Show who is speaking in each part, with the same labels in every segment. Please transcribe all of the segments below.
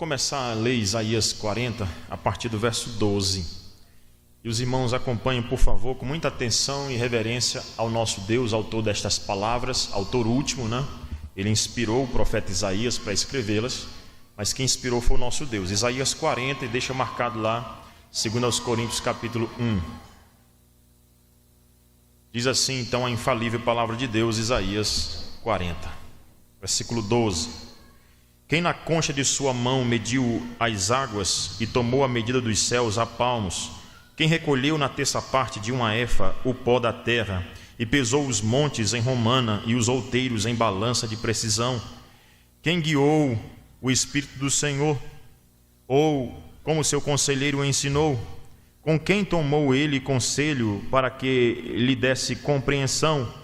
Speaker 1: começar a ler Isaías 40 a partir do verso 12. E os irmãos acompanhem, por favor, com muita atenção e reverência ao nosso Deus, autor destas palavras, autor último, né? Ele inspirou o profeta Isaías para escrevê-las, mas quem inspirou foi o nosso Deus. Isaías 40, e deixa marcado lá, 2 Coríntios capítulo 1. Diz assim, então, a infalível palavra de Deus, Isaías 40, versículo 12. Quem na concha de sua mão mediu as águas e tomou a medida dos céus a palmos, quem recolheu na terça parte de uma efa o pó da terra e pesou os montes em romana e os outeiros em balança de precisão, quem guiou o Espírito do Senhor, ou como seu conselheiro o ensinou, com quem tomou ele conselho para que lhe desse compreensão,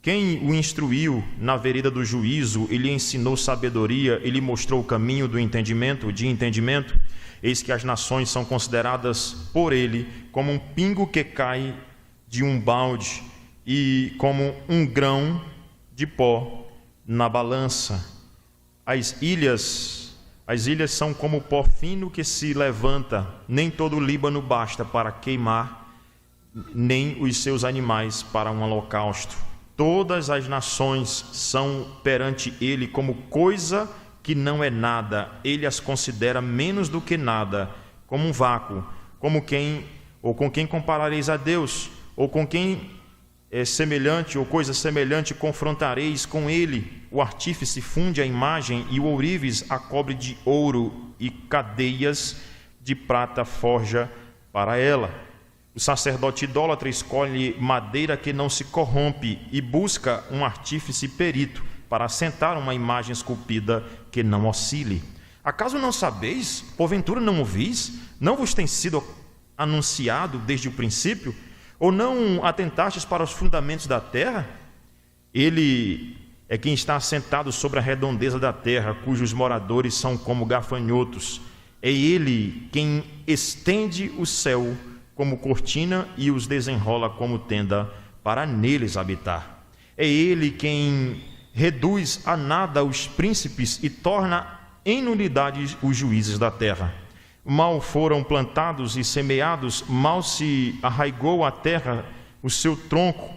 Speaker 1: quem o instruiu na vereda do juízo e lhe ensinou sabedoria e lhe mostrou o caminho do entendimento, eis que as nações são consideradas por ele como um pingo que cai de um balde e como um grão de pó na balança. As ilhas são como o pó fino que se levanta, nem todo o Líbano basta para queimar, nem os seus animais para um holocausto. Todas as nações são perante ele como coisa que não é nada, ele as considera menos do que nada, como um vácuo, com quem comparareis a Deus, ou com quem é semelhante ou coisa semelhante confrontareis com ele? O artífice funde a imagem e o ourives a cobre de ouro e cadeias de prata forja para ela. O sacerdote idólatra escolhe madeira que não se corrompe e busca um artífice perito para assentar uma imagem esculpida que não oscile. Acaso não sabeis? Porventura não ouvis? Não vos tem sido anunciado desde o princípio? Ou não atentastes para os fundamentos da terra? Ele é quem está assentado sobre a redondeza da terra, cujos moradores são como gafanhotos. É ele quem estende o céu como cortina e os desenrola como tenda para neles habitar. É ele quem reduz a nada os príncipes e torna em nulidade os juízes da terra. Mal foram plantados e semeados, mal se arraigou a terra, o seu tronco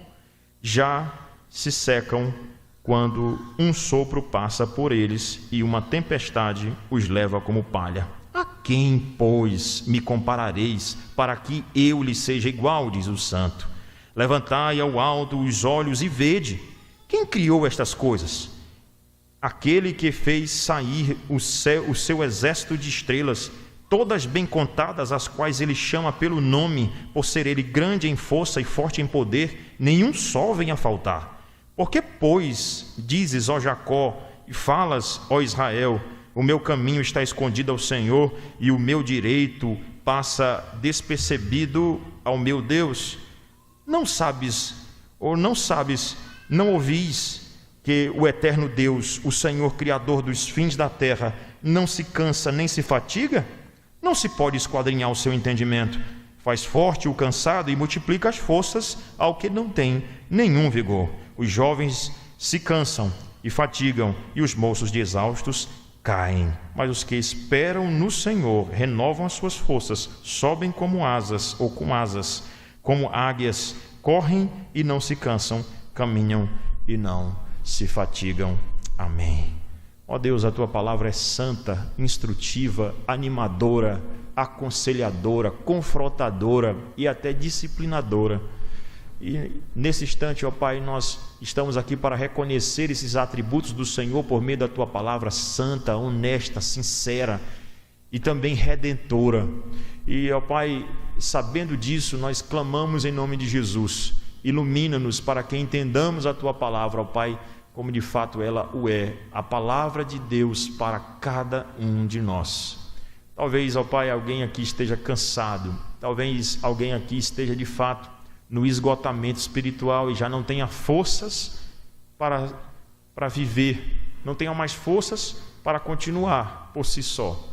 Speaker 1: já se secam quando um sopro passa por eles e uma tempestade os leva como palha. A quem, pois, me comparareis, para que eu lhe seja igual, diz o santo? Levantai ao alto os olhos e vede. Quem criou estas coisas? Aquele que fez sair o seu exército de estrelas, todas bem contadas, as quais ele chama pelo nome, por ser ele grande em força e forte em poder, nenhum só vem a faltar. Por que, pois, dizes, ó Jacó, e falas, ó Israel, o meu caminho está escondido ao Senhor e o meu direito passa despercebido ao meu Deus? Não sabes, não ouvis que o eterno Deus, o Senhor Criador dos fins da terra, não se cansa nem se fatiga? Não se pode esquadrinhar o seu entendimento. Faz forte o cansado e multiplica as forças ao que não tem nenhum vigor. Os jovens se cansam e fatigam, e os moços de exaustos caem. Mas os que esperam no Senhor renovam as suas forças, sobem como asas, ou com asas, como águias, correm e não se cansam, caminham e não se fatigam. Amém. Ó Deus, a Tua palavra é santa, instrutiva, animadora, aconselhadora, confrontadora e até disciplinadora. E nesse instante, ó Pai, nós estamos aqui para reconhecer esses atributos do Senhor por meio da Tua palavra santa, honesta, sincera e também redentora. E, ó Pai, sabendo disso, nós clamamos em nome de Jesus. Ilumina-nos para que entendamos a Tua palavra, ó Pai, como de fato ela o é, a palavra de Deus para cada um de nós. Talvez, ó Pai, alguém aqui esteja cansado, talvez alguém aqui esteja de fato no esgotamento espiritual e já não tenha forças para viver, não tenha mais forças para continuar por si só.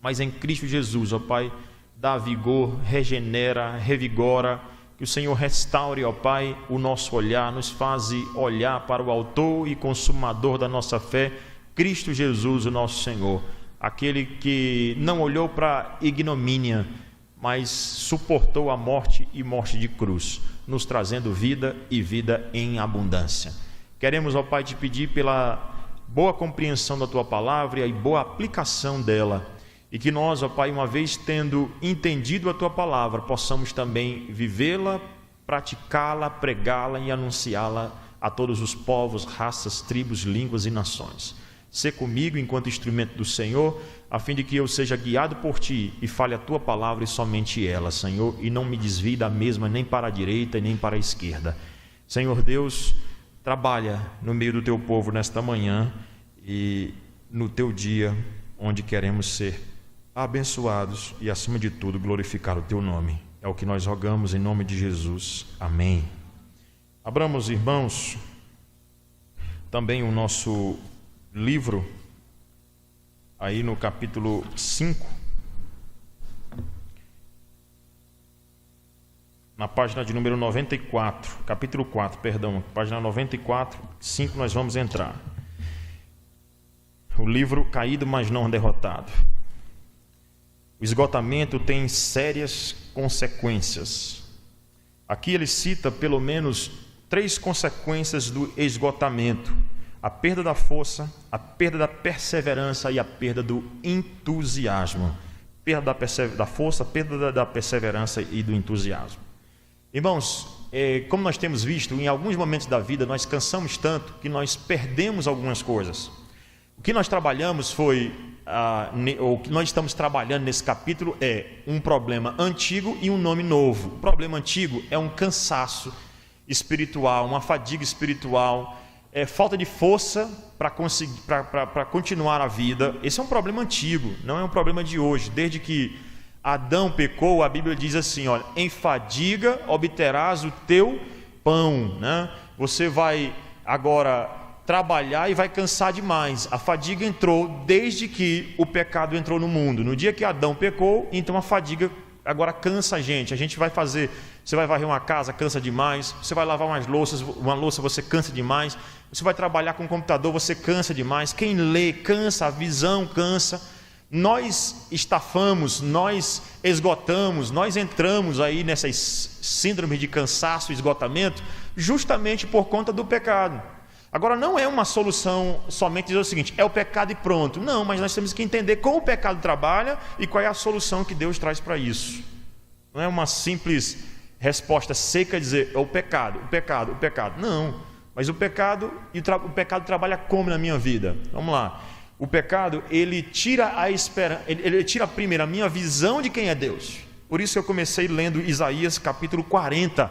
Speaker 1: Mas em Cristo Jesus, ó Pai, dá vigor, regenera, revigora, que o Senhor restaure, ó Pai, o nosso olhar, nos faz olhar para o autor e consumador da nossa fé, Cristo Jesus, o nosso Senhor. aquele que não olhou para a ignomínia, mas suportou a morte e morte de cruz, nos trazendo vida e vida em abundância. Queremos, ó Pai, te pedir pela boa compreensão da Tua palavra e boa aplicação dela, e que nós, ó Pai, uma vez tendo entendido a Tua palavra, possamos também vivê-la, praticá-la, pregá-la e anunciá-la a todos os povos, raças, tribos, línguas e nações. Sê comigo enquanto instrumento do Senhor, a fim de que eu seja guiado por Ti e fale a Tua palavra e somente ela, Senhor, e não me desvie da mesma nem para a direita nem para a esquerda. Senhor Deus, trabalha no meio do Teu povo nesta manhã e no Teu dia, onde queremos ser abençoados e, acima de tudo, glorificar o Teu nome. É o que nós rogamos em nome de Jesus. Amém. Abramos, irmãos, também o nosso livro, aí no capítulo 5, na página de número 94, capítulo 4, perdão, página 94, 5 nós vamos entrar. O livro Caído, mas não derrotado. O esgotamento tem sérias consequências. Aqui ele cita pelo menos 3 consequências do esgotamento: a perda da força, a perda da perseverança e a perda do entusiasmo. Perda da força, perda da perseverança e do entusiasmo. Irmãos, como nós temos visto, em alguns momentos da vida nós cansamos tanto que nós perdemos algumas coisas. O que nós trabalhamos o que nós estamos trabalhando nesse capítulo é um problema antigo e um nome novo. O problema antigo é um cansaço espiritual, uma fadiga espiritual, falta de força para continuar a vida. Esse é um problema antigo, não é um problema de hoje. Desde que Adão pecou, a Bíblia diz assim, olha, em fadiga obterás o teu pão, né? Você vai agora trabalhar e vai cansar demais. A fadiga entrou desde que o pecado entrou no mundo. No dia que Adão pecou, então a fadiga agora cansa a gente. A gente vai fazer, você vai varrer uma casa, cansa demais. Você vai lavar uma louça, você cansa demais. Você vai trabalhar com o computador, você cansa demais. Quem lê cansa, a visão cansa. Nós estafamos, nós esgotamos, nós entramos aí nessas síndromes de cansaço e esgotamento justamente por conta do pecado. Agora, não é uma solução somente dizer o seguinte, é o pecado e pronto. Não, mas nós temos que entender como o pecado trabalha e qual é a solução que Deus traz para isso. Não é uma simples resposta seca dizer, é o pecado, o pecado, o pecado. Não, mas o pecado trabalha como na minha vida? Vamos lá. O pecado, ele tira a esperança, ele tira primeiro a minha visão de quem é Deus. Por isso eu comecei lendo Isaías capítulo 40,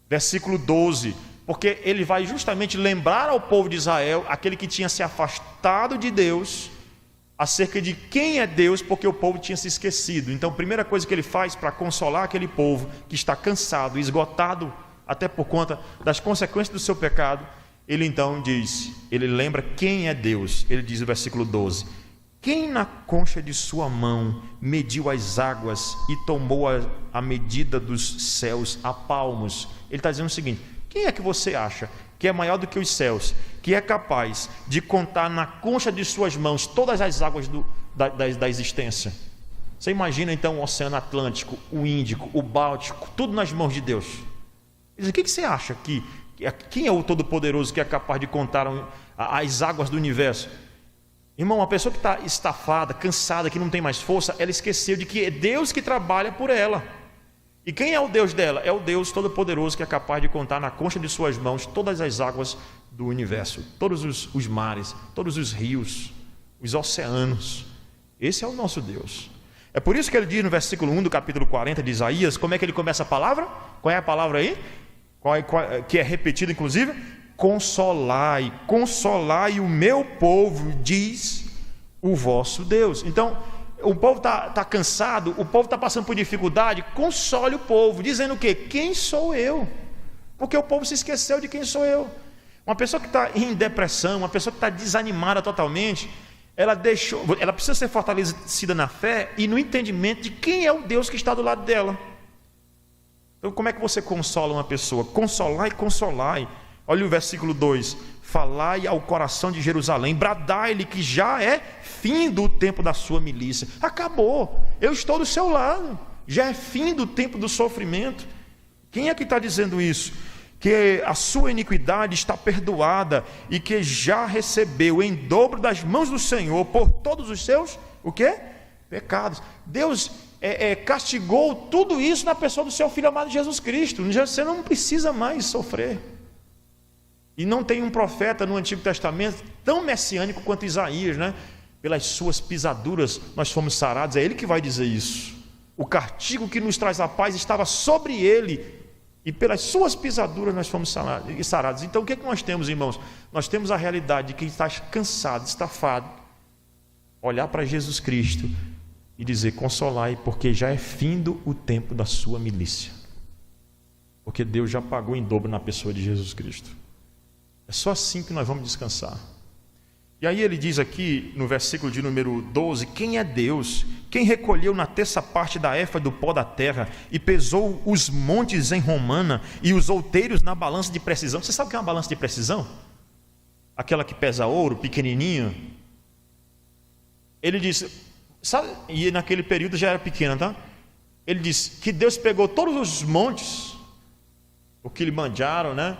Speaker 1: versículo 12, porque ele vai justamente lembrar ao povo de Israel, aquele que tinha se afastado de Deus, acerca de quem é Deus, porque o povo tinha se esquecido. Então a primeira coisa que ele faz para consolar aquele povo que está cansado, esgotado, até por conta das consequências do seu pecado, ele então diz, ele lembra quem é Deus. Ele diz no versículo 12, quem na concha de sua mão mediu as águas e tomou a medida dos céus a palmos? Ele está dizendo o seguinte, quem é que você acha que é maior do que os céus, que é capaz de contar na concha de suas mãos todas as águas da existência? Você imagina então o Oceano Atlântico, o Índico, o Báltico, tudo nas mãos de Deus. Ele diz, o que você acha que quem é o Todo-Poderoso que é capaz de contar as águas do universo? Irmão, uma pessoa que está estafada, cansada, que não tem mais força, ela esqueceu de que é Deus que trabalha por ela. E quem é o Deus dela? É o Deus Todo-Poderoso que é capaz de contar na concha de suas mãos todas as águas do universo, todos os mares, todos os rios, os oceanos. Esse é o nosso Deus. É por isso que ele diz no versículo 1 do capítulo 40 de Isaías, como é que ele começa a palavra? Qual é a palavra aí? Que é repetida inclusive? Consolai, consolai o meu povo, diz o vosso Deus. Então, o povo está cansado, o povo está passando por dificuldade, console o povo, dizendo o quê? Quem sou eu? Porque o povo se esqueceu de quem sou eu. Uma pessoa que está em depressão, uma pessoa que está desanimada totalmente, ela precisa ser fortalecida na fé e no entendimento de quem é o Deus que está do lado dela. Então, como é que você consola uma pessoa? Consolai, consolai. Olha o versículo 2. falai ao coração de Jerusalém, bradai-lhe que já é fim do tempo da sua milícia. Acabou, eu estou do seu lado, já é fim do tempo do sofrimento. Quem é que está dizendo isso? Que a sua iniquidade está perdoada e que já recebeu em dobro das mãos do Senhor por todos os seus, o quê? Pecados. Deus castigou tudo isso na pessoa do seu Filho amado Jesus Cristo. Você não precisa mais sofrer. E não tem um profeta no Antigo Testamento tão messiânico quanto Isaías, né? Pelas suas pisaduras nós fomos sarados. É ele que vai dizer isso. O castigo que nos traz a paz estava sobre ele, e pelas suas pisaduras nós fomos sarados. Então o que é que nós temos, irmãos? Nós temos a realidade de quem está cansado, estafado, olhar para Jesus Cristo e dizer: consolai, porque já é findo o tempo da sua milícia. Porque Deus já pagou em dobro na pessoa de Jesus Cristo. É só assim que nós vamos descansar. E aí ele diz aqui no versículo de número 12: quem é Deus? Quem recolheu na terça parte da efa do pó da terra e pesou os montes em romana e os outeiros na balança de precisão? Você sabe o que é uma balança de precisão? Aquela que pesa ouro, pequenininho. Ele diz, sabe, e naquele período já era pequena, tá? Ele diz que Deus pegou todos os montes, o Kilimanjaro, né?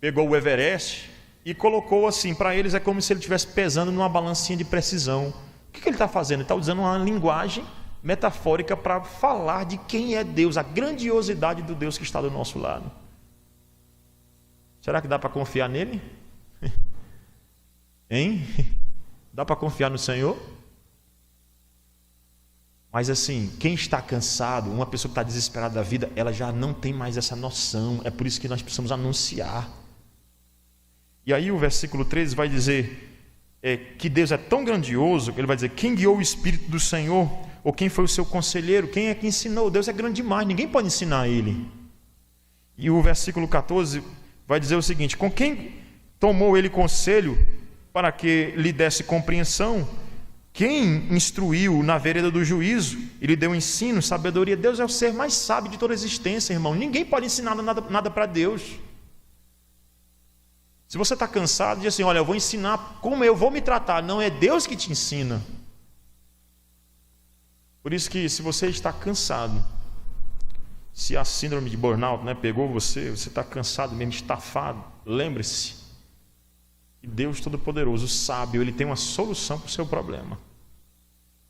Speaker 1: Pegou o Everest e colocou assim, para eles é como se ele estivesse pesando numa balancinha de precisão. O que ele está fazendo? Ele está usando uma linguagem metafórica para falar de quem é Deus, a grandiosidade do Deus que está do nosso lado. Será que dá para confiar nele? Hein? Dá para confiar no Senhor? Mas assim, quem está cansado, uma pessoa que está desesperada da vida, ela já não tem mais essa noção. É por isso que nós precisamos anunciar. E aí o versículo 13 vai dizer que Deus é tão grandioso, que ele vai dizer: quem guiou o Espírito do Senhor? Ou quem foi o seu conselheiro? Quem é que ensinou? Deus é grande demais, ninguém pode ensinar ele. E o versículo 14 vai dizer o seguinte: com quem tomou ele conselho para que lhe desse compreensão? Quem instruiu na vereda do juízo e lhe deu ensino, sabedoria? Deus é o ser mais sábio de toda a existência, irmão. Ninguém pode ensinar nada para Deus. Se você está cansado, diz assim: olha, eu vou ensinar como eu vou me tratar. Não, é Deus que te ensina. Por isso que, se você está cansado, se a síndrome de burnout, né, pegou você está cansado mesmo, estafado, lembre-se que Deus Todo-Poderoso, sábio, Ele tem uma solução para o seu problema.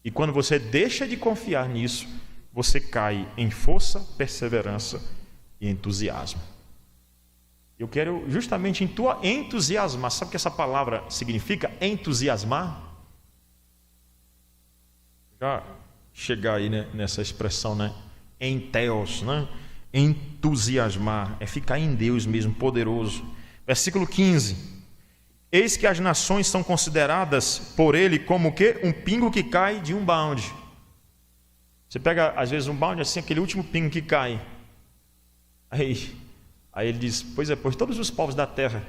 Speaker 1: E quando você deixa de confiar nisso, você cai em força, perseverança e entusiasmo. Eu quero justamente entusiasmar. Sabe o que essa palavra significa? Entusiasmar. Já chegar aí, né, nessa expressão, né? Enteos, né? Entusiasmar é ficar em Deus mesmo, poderoso. Versículo 15: eis que as nações são consideradas por ele como o quê? Um pingo que cai de um balde. Você pega às vezes um balde assim, aquele último pingo que cai. Aí ele diz: pois todos os povos da terra.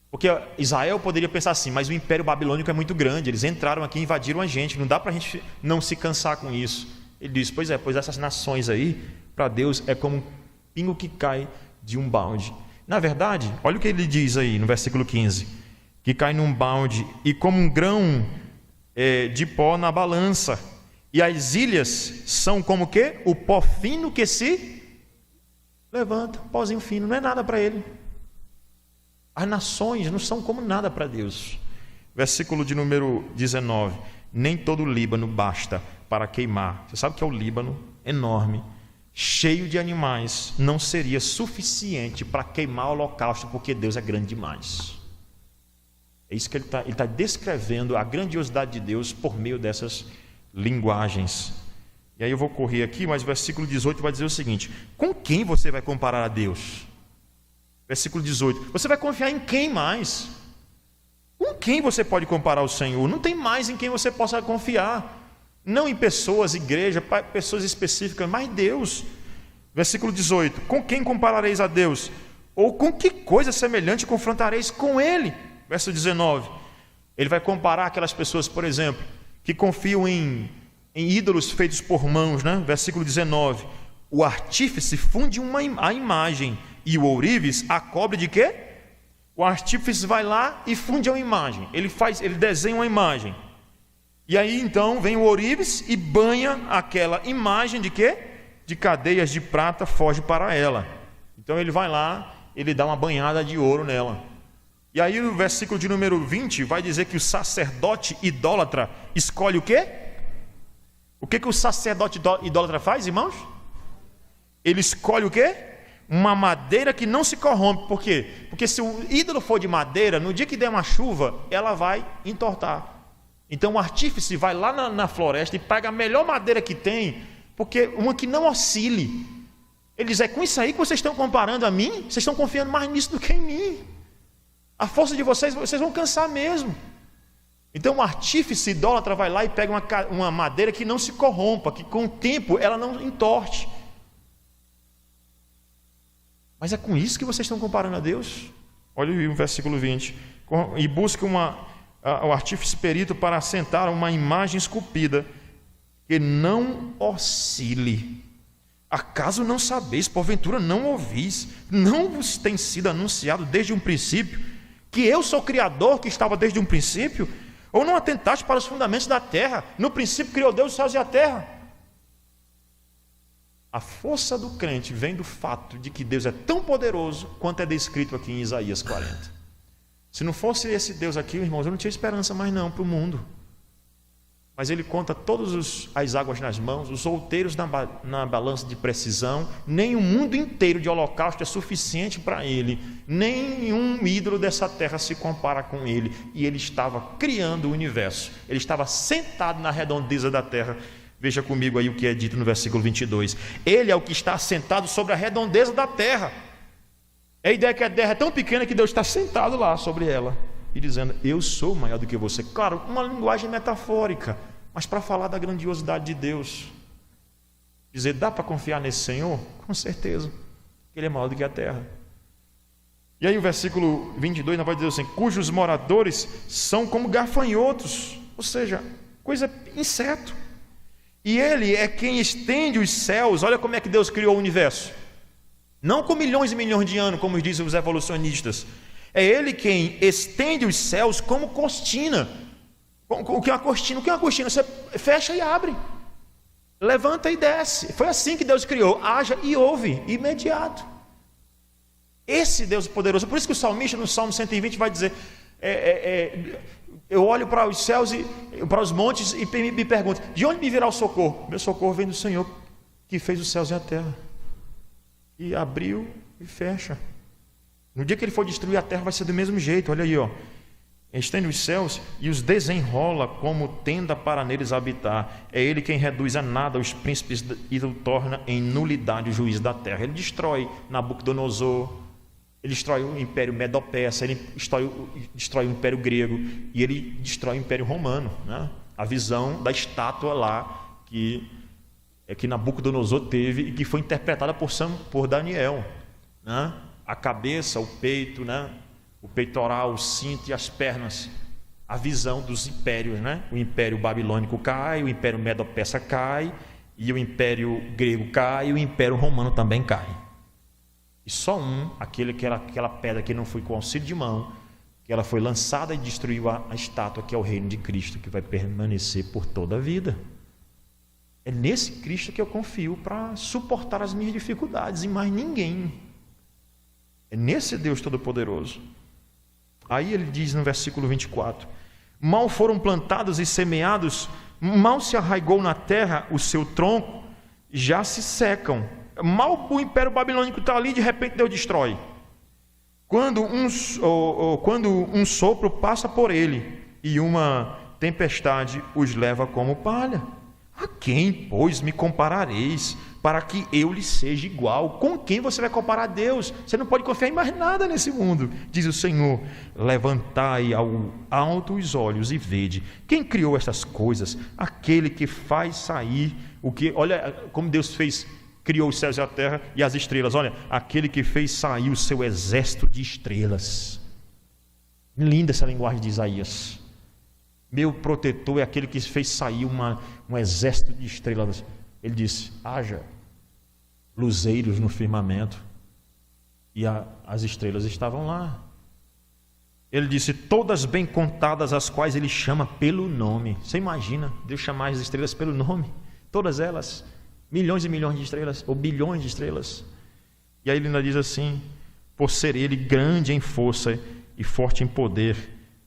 Speaker 1: Porque Israel poderia pensar assim: mas o Império Babilônico é muito grande, eles entraram aqui e invadiram a gente, não dá para a gente não se cansar com isso. Ele diz: pois essas nações aí, para Deus é como um pingo que cai de um balde. Na verdade, olha o que ele diz aí no versículo 15: que cai num balde e como um grão de pó na balança. E as ilhas são como o quê? O pó fino que se levanta, um pozinho fino, não é nada para ele. As nações não são como nada para Deus. Versículo de número 19: nem todo o Líbano basta para queimar. Você sabe que é o Líbano enorme, cheio de animais, não seria suficiente para queimar o holocausto, porque Deus é grande demais. É isso que ele está descrevendo, a grandiosidade de Deus por meio dessas linguagens. E aí eu vou correr aqui, mas o versículo 18 vai dizer o seguinte: com quem você vai comparar a Deus? Versículo 18: você vai confiar em quem mais? Com quem você pode comparar o Senhor? Não tem mais em quem você possa confiar. Não em pessoas, igreja, pessoas específicas, mas Deus. Versículo 18: com quem comparareis a Deus? Ou com que coisa semelhante confrontareis com Ele? Verso 19: ele vai comparar aquelas pessoas, por exemplo, que confiam em ídolos feitos por mãos, né? Versículo 19: o artífice funde a imagem, e o ourives a cobre de quê? O artífice vai lá e funde uma imagem. Ele desenha uma imagem. E aí então vem o ourives e banha aquela imagem de quê? De cadeias de prata, foge para ela. Então ele vai lá, ele dá uma banhada de ouro nela. E aí no versículo de número 20 vai dizer que o sacerdote idólatra escolhe o quê? O que o sacerdote idólatra faz, irmãos? Ele escolhe o quê? Uma madeira que não se corrompe. Por quê? Porque se o ídolo for de madeira, no dia que der uma chuva, ela vai entortar. Então o artífice vai lá na floresta e pega a melhor madeira que tem, porque uma que não oscile. Ele diz: é com isso aí que vocês estão comparando a mim? Vocês estão confiando mais nisso do que em mim. A força de vocês vão cansar mesmo. Então o artífice idólatra vai lá e pega uma madeira que não se corrompa, que com o tempo ela não entorte. Mas é com isso que vocês estão comparando a Deus? Olha aí o versículo 20. E busca o artífice perito para assentar uma imagem esculpida que não oscile. Acaso não sabeis, porventura não ouvis, não vos tem sido anunciado desde um princípio, que eu sou o Criador que estava desde um princípio? Ou não atentaste para os fundamentos da terra? No princípio criou Deus os céus e a terra. A força do crente vem do fato de que Deus é tão poderoso quanto é descrito aqui em Isaías 40. Se não fosse esse Deus aqui, irmãos, eu não tinha esperança mais não para o mundo. Mas ele conta todas as águas nas mãos, os outeiros na balança de precisão. Nem o mundo inteiro de holocausto é suficiente para ele. Nenhum ídolo dessa terra se compara com ele. E ele estava criando o universo. Ele estava sentado na redondeza da terra. Veja comigo aí o que é dito no versículo 22. Ele é o que está sentado sobre a redondeza da terra. A ideia é que a terra é tão pequena que Deus está sentado lá sobre ela e dizendo: eu sou maior do que você. Claro, uma linguagem metafórica, mas para falar da grandiosidade de Deus. Dizer: dá para confiar nesse Senhor? Com certeza, Ele é maior do que a terra. E aí o versículo 22 vai dizer assim: cujos moradores são como gafanhotos, ou seja, coisa inseto. E Ele é quem estende os céus. Olha como é que Deus criou o universo. Não com milhões e milhões de anos, como dizem os evolucionistas. É Ele quem estende os céus como cortina. O que é uma cortina? O que é uma cortina? Você fecha e abre. Levanta e desce. Foi assim que Deus criou. Haja e ouve, imediato. Esse Deus poderoso. Por isso que o salmista no Salmo 120 vai dizer: eu olho para os céus e para os montes e me pergunto: de onde me virá o socorro? Meu socorro vem do Senhor, que fez os céus e a terra. E abriu e fecha. No dia que Ele for destruir a terra, vai ser do mesmo jeito. Olha aí, ó. Estende os céus e os desenrola como tenda para neles habitar. É Ele quem reduz a nada os príncipes e o torna em nulidade o juiz da terra. Ele destrói Nabucodonosor, ele destrói o Império Medo-Persa, ele destrói o Império Grego e ele destrói o Império Romano, né? A visão da estátua lá que Nabucodonosor teve e que foi interpretada por Daniel, né? A cabeça, o peito, né? O peitoral, o cinto e as pernas, a visão dos impérios, né? O Império Babilônico cai, o Império Medo-Persa cai, e o Império Grego cai, e o Império Romano também cai. E só aquela pedra que não foi com auxílio de mão, que ela foi lançada e destruiu a estátua, que é o reino de Cristo, que vai permanecer por toda a vida. É nesse Cristo que eu confio para suportar as minhas dificuldades, e mais ninguém. É nesse Deus Todo-Poderoso. Aí ele diz no versículo 24: mal foram plantados e semeados, mal se arraigou na terra o seu tronco, já se secam. Mal o Império Babilônico está ali, de repente Deus destrói. Quando um sopro passa por ele e uma tempestade os leva como palha. A quem, pois, me comparareis para que eu lhe seja igual? Com quem você vai comparar a Deus? Você não pode confiar em mais nada nesse mundo. Diz o Senhor: levantai ao alto os olhos e vede quem criou estas coisas, aquele que faz sair o que... Olha como Deus criou os céus e a terra e as estrelas. Olha, aquele que fez sair o seu exército de estrelas. Linda essa linguagem de Isaías. Meu protetor é aquele que fez sair um exército de estrelas. Ele disse: haja luzeiros no firmamento. E as estrelas estavam lá. Ele disse: todas bem contadas, as quais ele chama pelo nome. Você imagina Deus chamar as estrelas pelo nome? Todas elas, milhões e milhões de estrelas, ou bilhões de estrelas. E aí ele ainda diz assim: por ser ele grande em força e forte em poder,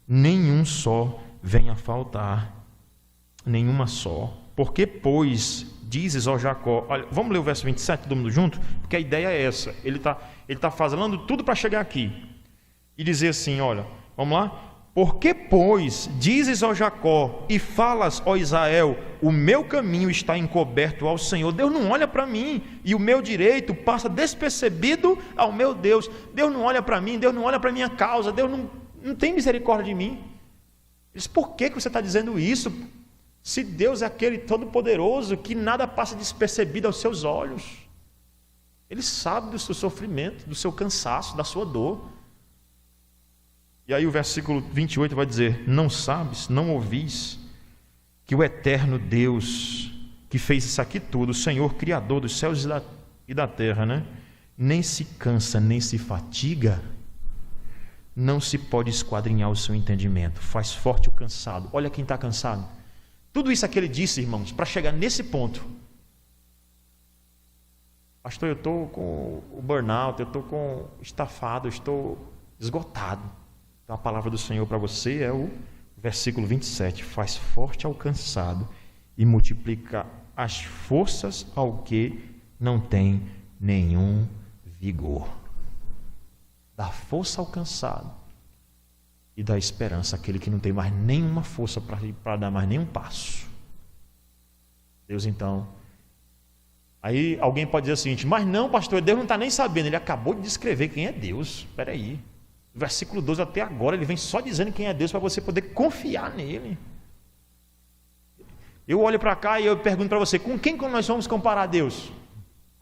Speaker 1: nenhum só vem a faltar, nenhuma só. Porque, pois, dizes, ó Jacó... Olha, vamos ler o verso 27, todo mundo junto? Porque a ideia é essa. Ele tá falando tudo para chegar aqui. E dizer assim, olha, vamos lá? Porque, pois, dizes, ó Jacó, e falas, ó Israel, o meu caminho está encoberto ao Senhor. Deus não olha para mim, e o meu direito passa despercebido ao meu Deus. Deus não olha para mim, Deus não olha para a minha causa, Deus não tem misericórdia de mim. Ele diz: por que você está dizendo isso? Se Deus é aquele todo-poderoso que nada passa despercebido aos seus olhos. Ele sabe do seu sofrimento, do seu cansaço, da sua dor. E aí o versículo 28 vai dizer: não sabes, não ouvis, que o eterno Deus, que fez isso aqui tudo, o Senhor Criador dos céus e da terra, né? Nem se cansa, nem se fatiga, não se pode esquadrinhar o seu entendimento, faz forte o cansado. Olha quem está cansado. Tudo isso aqui ele disse, irmãos, para chegar nesse ponto. Pastor, eu estou com o burnout, eu estou com estafado, eu estou esgotado. Então a palavra do Senhor para você é o versículo 27. Faz forte ao cansado e multiplica as forças ao que não tem nenhum vigor. Dá força ao cansado e dá esperança àquele que não tem mais nenhuma força para dar mais nenhum passo. Deus então... Aí alguém pode dizer o seguinte: mas não, pastor, Deus não está nem sabendo. Ele acabou de descrever quem é Deus. Espera aí. Do versículo 12 até agora, ele vem só dizendo quem é Deus para você poder confiar nele. Eu olho para cá e eu pergunto para você: com quem nós vamos comparar a Deus?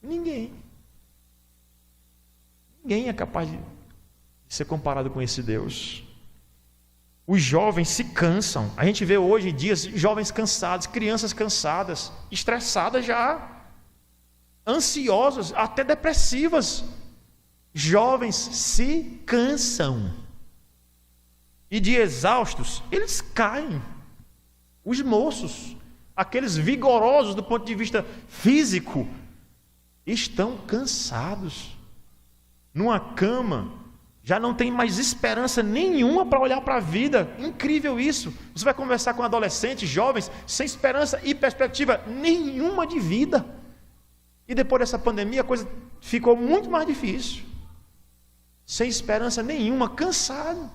Speaker 1: Ninguém. Ninguém é capaz de ser comparado com esse Deus. Os jovens se cansam. A gente vê hoje em dia jovens cansados, crianças cansadas, estressadas já, ansiosas, até depressivas. Jovens se cansam. E de exaustos, eles caem. Os moços, aqueles vigorosos do ponto de vista físico, estão cansados. Numa cama, já não tem mais esperança nenhuma para olhar para a vida. Incrível isso. Você vai conversar com adolescentes, jovens, sem esperança e perspectiva nenhuma de vida. E depois dessa pandemia a coisa ficou muito mais difícil. Sem esperança nenhuma, cansado.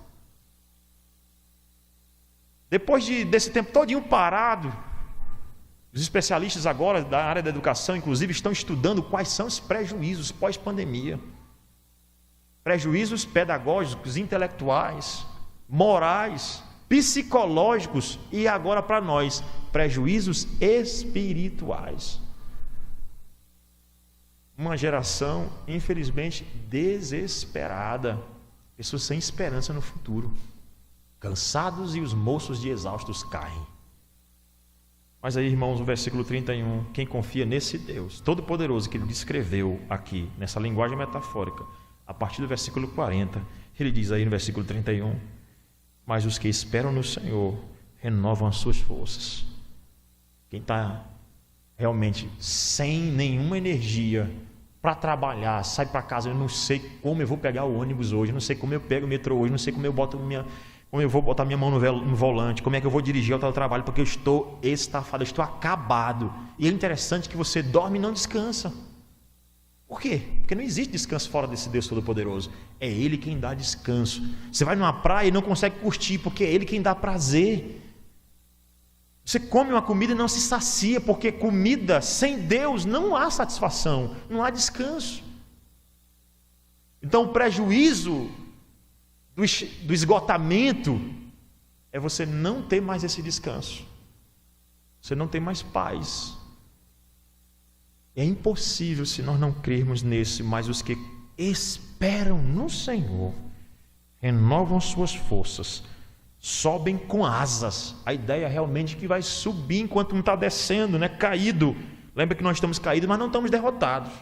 Speaker 1: Depois desse tempo todinho parado, os especialistas agora da área da educação, inclusive, estão estudando quais são os prejuízos pós-pandemia. Prejuízos pedagógicos, intelectuais, morais, psicológicos e agora para nós, prejuízos espirituais. Uma geração, infelizmente, desesperada, pessoas sem esperança no futuro, cansados e os moços de exaustos caem. Mas aí, irmãos, o versículo 31, quem confia nesse Deus Todo-Poderoso que ele descreveu aqui, nessa linguagem metafórica, a partir do versículo 40, ele diz aí no versículo 31, mas os que esperam no Senhor renovam as suas forças. Quem está realmente sem nenhuma energia para trabalhar, sai para casa: eu não sei como eu vou pegar o ônibus hoje, eu não sei como eu pego o metrô hoje, não sei como eu vou botar minha mão no volante, como é que eu vou dirigir ao trabalho, porque eu estou estafado, eu estou acabado. E é interessante que você dorme e não descansa. Por quê? Porque não existe descanso fora desse Deus Todo-Poderoso. É Ele quem dá descanso. Você vai numa praia e não consegue curtir, porque é Ele quem dá prazer. Você come uma comida e não se sacia, porque comida sem Deus não há satisfação, não há descanso. Então o prejuízo do esgotamento é você não ter mais esse descanso. Você não tem mais paz. É impossível se nós não crermos nesse, mas os que esperam no Senhor renovam suas forças, sobem com asas. A ideia é realmente que vai subir enquanto não está descendo, né? Caído. Lembra que nós estamos caídos, mas não estamos derrotados.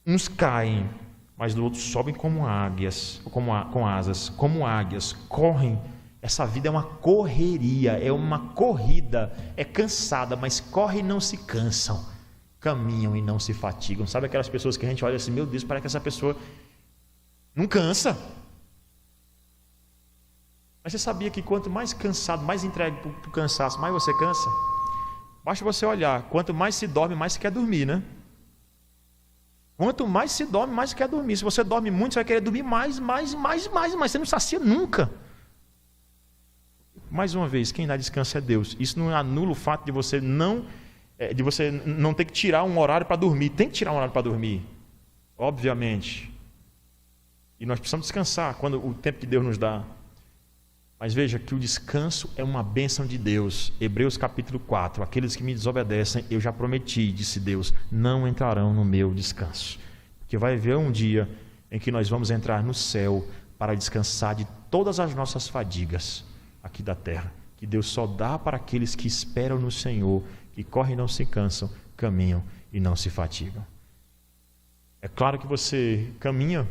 Speaker 1: Uns caem mas no outro sobem como águias, com asas, como águias, correm. Essa vida é uma correria, é uma corrida, é cansada, mas correm e não se cansam, caminham e não se fatigam. Sabe aquelas pessoas que a gente olha assim, meu Deus, parece que essa pessoa não cansa. Mas você sabia que quanto mais cansado, mais entregue para o cansaço, mais você cansa? Basta você olhar, quanto mais se dorme, mais se quer dormir, né? Quanto mais se dorme, mais se quer dormir. Se você dorme muito, você vai querer dormir mais, mas você não sacia nunca. Mais uma vez, quem dá descanso é Deus. Isso não anula o fato de você não ter que tirar um horário para dormir. Tem que tirar um horário para dormir, obviamente. E nós precisamos descansar quando o tempo que Deus nos dá. Mas veja que o descanso é uma bênção de Deus. Hebreus capítulo 4. Aqueles que me desobedecem, eu já prometi, disse Deus, não entrarão no meu descanso. Porque vai haver um dia em que nós vamos entrar no céu para descansar de todas as nossas fadigas aqui da terra. Que Deus só dá para aqueles que esperam no Senhor, que correm e não se cansam, caminham e não se fatigam. É claro que você caminha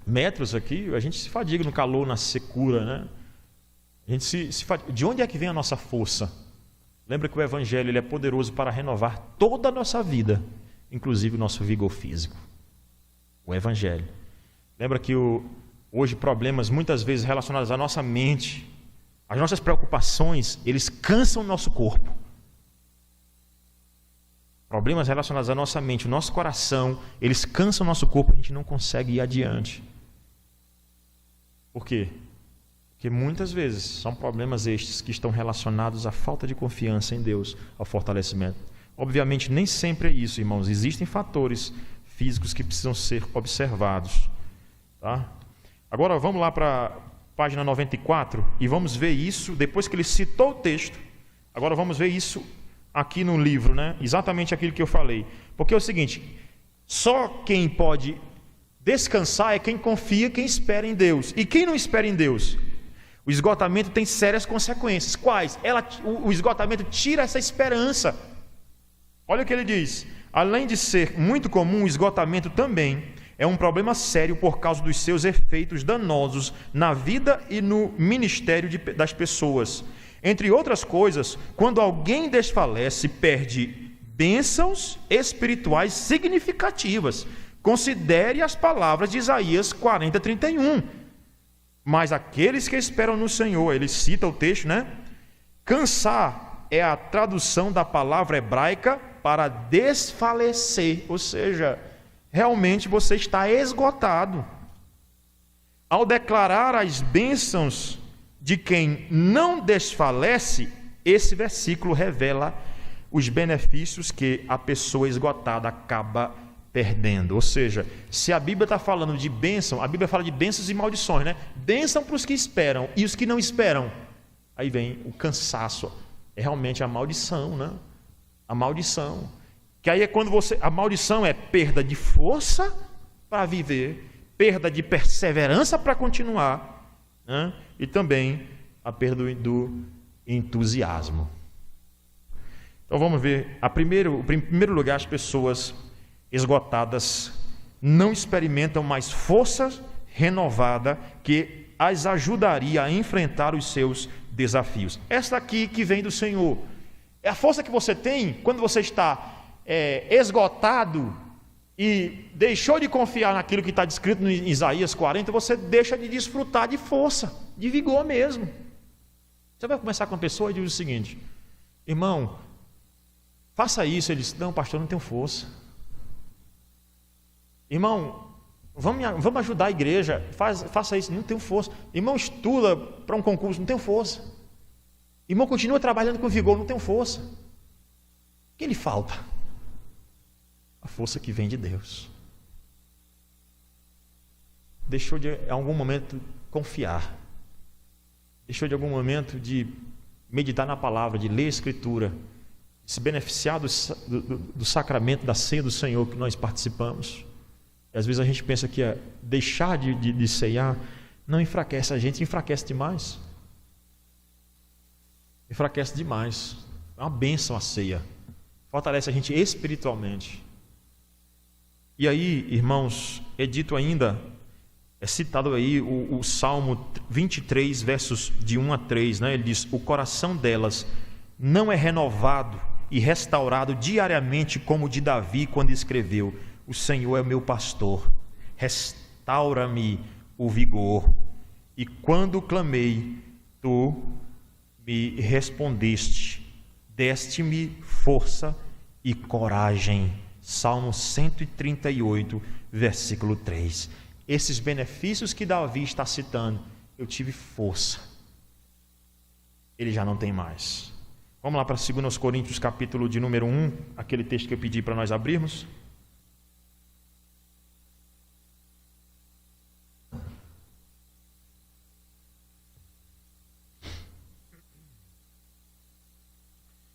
Speaker 1: metros aqui, a gente se fadiga no calor, na secura, né? A gente de onde é que vem a nossa força? Lembra que o Evangelho ele é poderoso para renovar toda a nossa vida, inclusive o nosso vigor físico. O Evangelho. Lembra que hoje problemas muitas vezes relacionados à nossa mente, as nossas preocupações, eles cansam o nosso corpo. Problemas relacionados à nossa mente, o nosso coração, eles cansam o nosso corpo, a gente não consegue ir adiante. Por quê? Porque muitas vezes são problemas estes que estão relacionados à falta de confiança em Deus, ao fortalecimento. Obviamente, nem sempre é isso, irmãos. Existem fatores físicos que precisam ser observados. Tá? Agora vamos lá para a página 94 e vamos ver isso, depois que ele citou o texto. Agora vamos ver isso aqui no livro, né? Exatamente aquilo que eu falei. Porque é o seguinte, só quem pode descansar é quem confia, quem espera em Deus. E quem não espera em Deus? O esgotamento tem sérias consequências. Quais? O esgotamento tira essa esperança. Olha o que ele diz. Além de ser muito comum, o esgotamento também é um problema sério por causa dos seus efeitos danosos na vida e no ministério das pessoas. Entre outras coisas, quando alguém desfalece, perde bênçãos espirituais significativas. Considere as palavras de Isaías 40:31. Mas aqueles que esperam no Senhor, ele cita o texto, né? Cansar é a tradução da palavra hebraica para desfalecer, ou seja, realmente você está esgotado. Ao declarar as bênçãos de quem não desfalece, esse versículo revela os benefícios que a pessoa esgotada acaba perdendo. Ou seja, se a Bíblia está falando de bênção, a Bíblia fala de bênçãos e maldições, né? Bênção para os que esperam e os que não esperam. Aí vem o cansaço, é realmente a maldição, né? A maldição. Que aí é quando a maldição é perda de força para viver, perda de perseverança para continuar, né? E também a perda do entusiasmo. Então vamos ver, em primeiro lugar, as pessoas esgotadas não experimentam mais força renovada que as ajudaria a enfrentar os seus desafios. Esta aqui que vem do Senhor é a força que você tem quando você está esgotado e deixou de confiar naquilo que está descrito em Isaías 40, você deixa de desfrutar de força, de vigor mesmo. Você vai conversar com a pessoa e diz o seguinte: irmão, faça isso. Ele diz: não, pastor, eu não tenho força. Irmão, vamos ajudar a igreja, faça isso. Não tenho força. Irmão, estuda para um concurso. Não tenho força. Irmão, continua trabalhando com vigor. Não tenho força. O que lhe falta? A força que vem de Deus. Deixou de, em algum momento, confiar. Deixou de, algum momento, de meditar na palavra, de ler a Escritura, de se beneficiar do sacramento da ceia do Senhor que nós participamos. E às vezes a gente pensa que deixar de ceiar não enfraquece a gente, enfraquece demais. Enfraquece demais. É uma bênção a ceia. Fortalece a gente espiritualmente. E aí, irmãos, é dito ainda, é citado aí o Salmo 23, versos de 1 a 3, né? Ele diz: o coração delas não é renovado e restaurado diariamente como o de Davi, quando escreveu: o Senhor é meu pastor, restaura-me o vigor. E quando clamei, tu me respondeste, deste-me força e coragem. Salmo 138, versículo 3. Esses benefícios que Davi está citando, eu tive força. Ele já não tem mais. Vamos lá para 2 Coríntios, capítulo de número 1, aquele texto que eu pedi para nós abrirmos.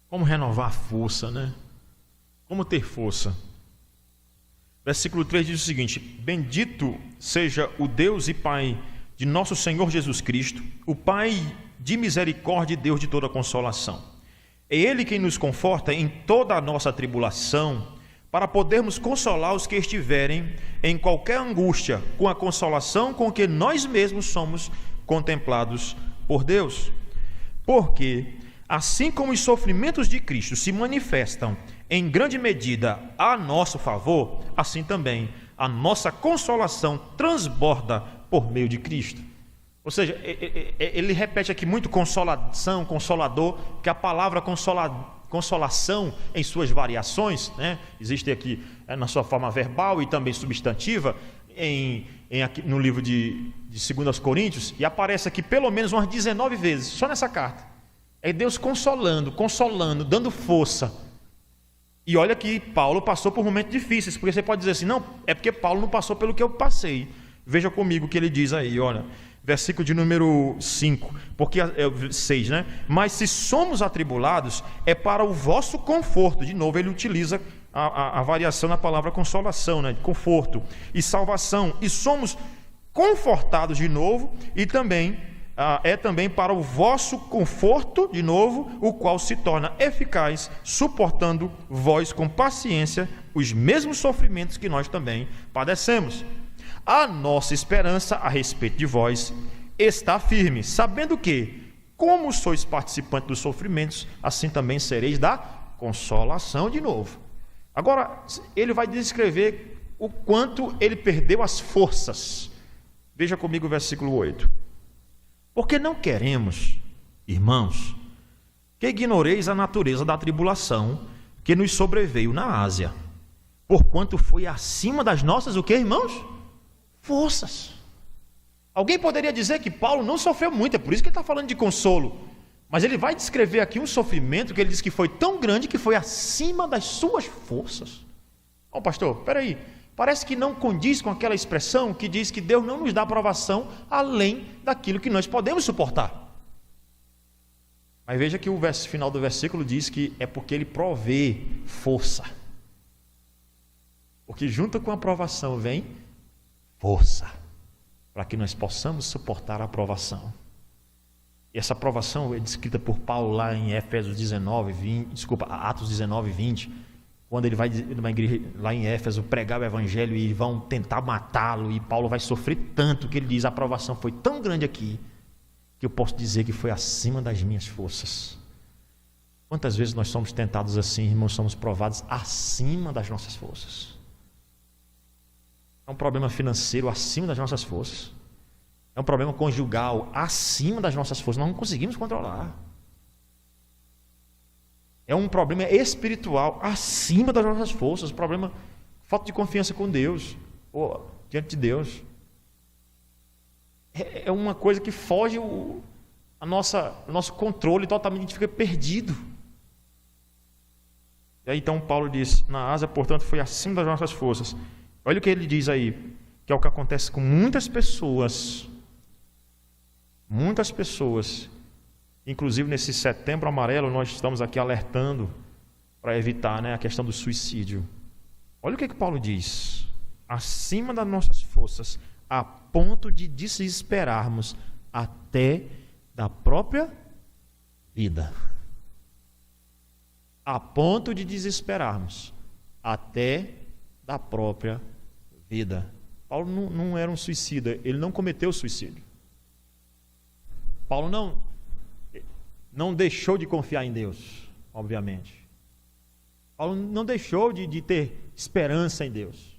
Speaker 1: Como renovar a força, né? Como ter força? Versículo 3 diz o seguinte: bendito seja o Deus e Pai de nosso Senhor Jesus Cristo, o Pai de misericórdia e Deus de toda consolação. É Ele quem nos conforta em toda a nossa tribulação, para podermos consolar os que estiverem em qualquer angústia, com a consolação com que nós mesmos somos contemplados por Deus. Porque, assim como os sofrimentos de Cristo se manifestam em grande medida a nosso favor, assim também a nossa consolação transborda por meio de Cristo. Ou seja, ele repete aqui muito consolação, consolador, que a palavra consolação em suas variações, né? Existe aqui na sua forma verbal e também substantiva, aqui, no livro de 2 Coríntios, e aparece aqui pelo menos umas 19 vezes, só nessa carta. É Deus consolando, dando força. E olha que Paulo passou por momentos difíceis, porque você pode dizer assim: não, é porque Paulo não passou pelo que eu passei. Veja comigo o que ele diz aí, olha, versículo de número 5, porque 6, né? Mas se somos atribulados, é para o vosso conforto. De novo, ele utiliza a variação na palavra consolação, né? Conforto e salvação, e somos confortados de novo, e também é também para o vosso conforto, de novo, o qual se torna eficaz, suportando vós com paciência os mesmos sofrimentos que nós também padecemos. A nossa esperança a respeito de vós está firme, sabendo que, como sois participantes dos sofrimentos, assim também sereis da consolação. De novo. Agora, ele vai descrever o quanto ele perdeu as forças. Veja comigo o versículo 8. Porque não queremos, irmãos, que ignoreis a natureza da tribulação que nos sobreveio na Ásia, porquanto foi acima das nossas, o que, irmãos? Forças. Alguém poderia dizer que Paulo não sofreu muito, é por isso que ele está falando de consolo, mas ele vai descrever aqui um sofrimento que ele diz que foi tão grande que foi acima das suas forças. Ó, pastor, peraí, parece que não condiz com aquela expressão que diz que Deus não nos dá provação além daquilo que nós podemos suportar. Mas veja que o final do versículo diz que é porque ele provê força. Porque junto com a provação vem força, para que nós possamos suportar a provação. E essa provação é descrita por Paulo lá em Atos 19, 20, quando ele vai numa igreja lá em Éfeso pregar o evangelho e vão tentar matá-lo, e Paulo vai sofrer tanto que ele diz: a provação foi tão grande aqui que eu posso dizer que foi acima das minhas forças. Quantas vezes nós somos tentados assim, irmãos, somos provados acima das nossas forças? É um problema financeiro acima das nossas forças. É um problema conjugal acima das nossas forças. Nós não conseguimos controlar. É um problema espiritual acima das nossas forças. Problema, falta de confiança com Deus, ou diante de Deus. É uma coisa que foge o nosso controle totalmente, a gente fica perdido. E aí então Paulo diz: na Ásia, portanto, foi acima das nossas forças. Olha o que ele diz aí, que é o que acontece com muitas pessoas. Muitas pessoas. Inclusive nesse Setembro Amarelo nós estamos aqui alertando para evitar, né, a questão do suicídio. Olha o que Paulo diz: acima das nossas forças, a ponto de desesperarmos até da própria vida. A ponto de desesperarmos até da própria vida. Paulo não era um suicida, ele não cometeu suicídio. Paulo não deixou de confiar em Deus, obviamente. Paulo não deixou de ter esperança em Deus.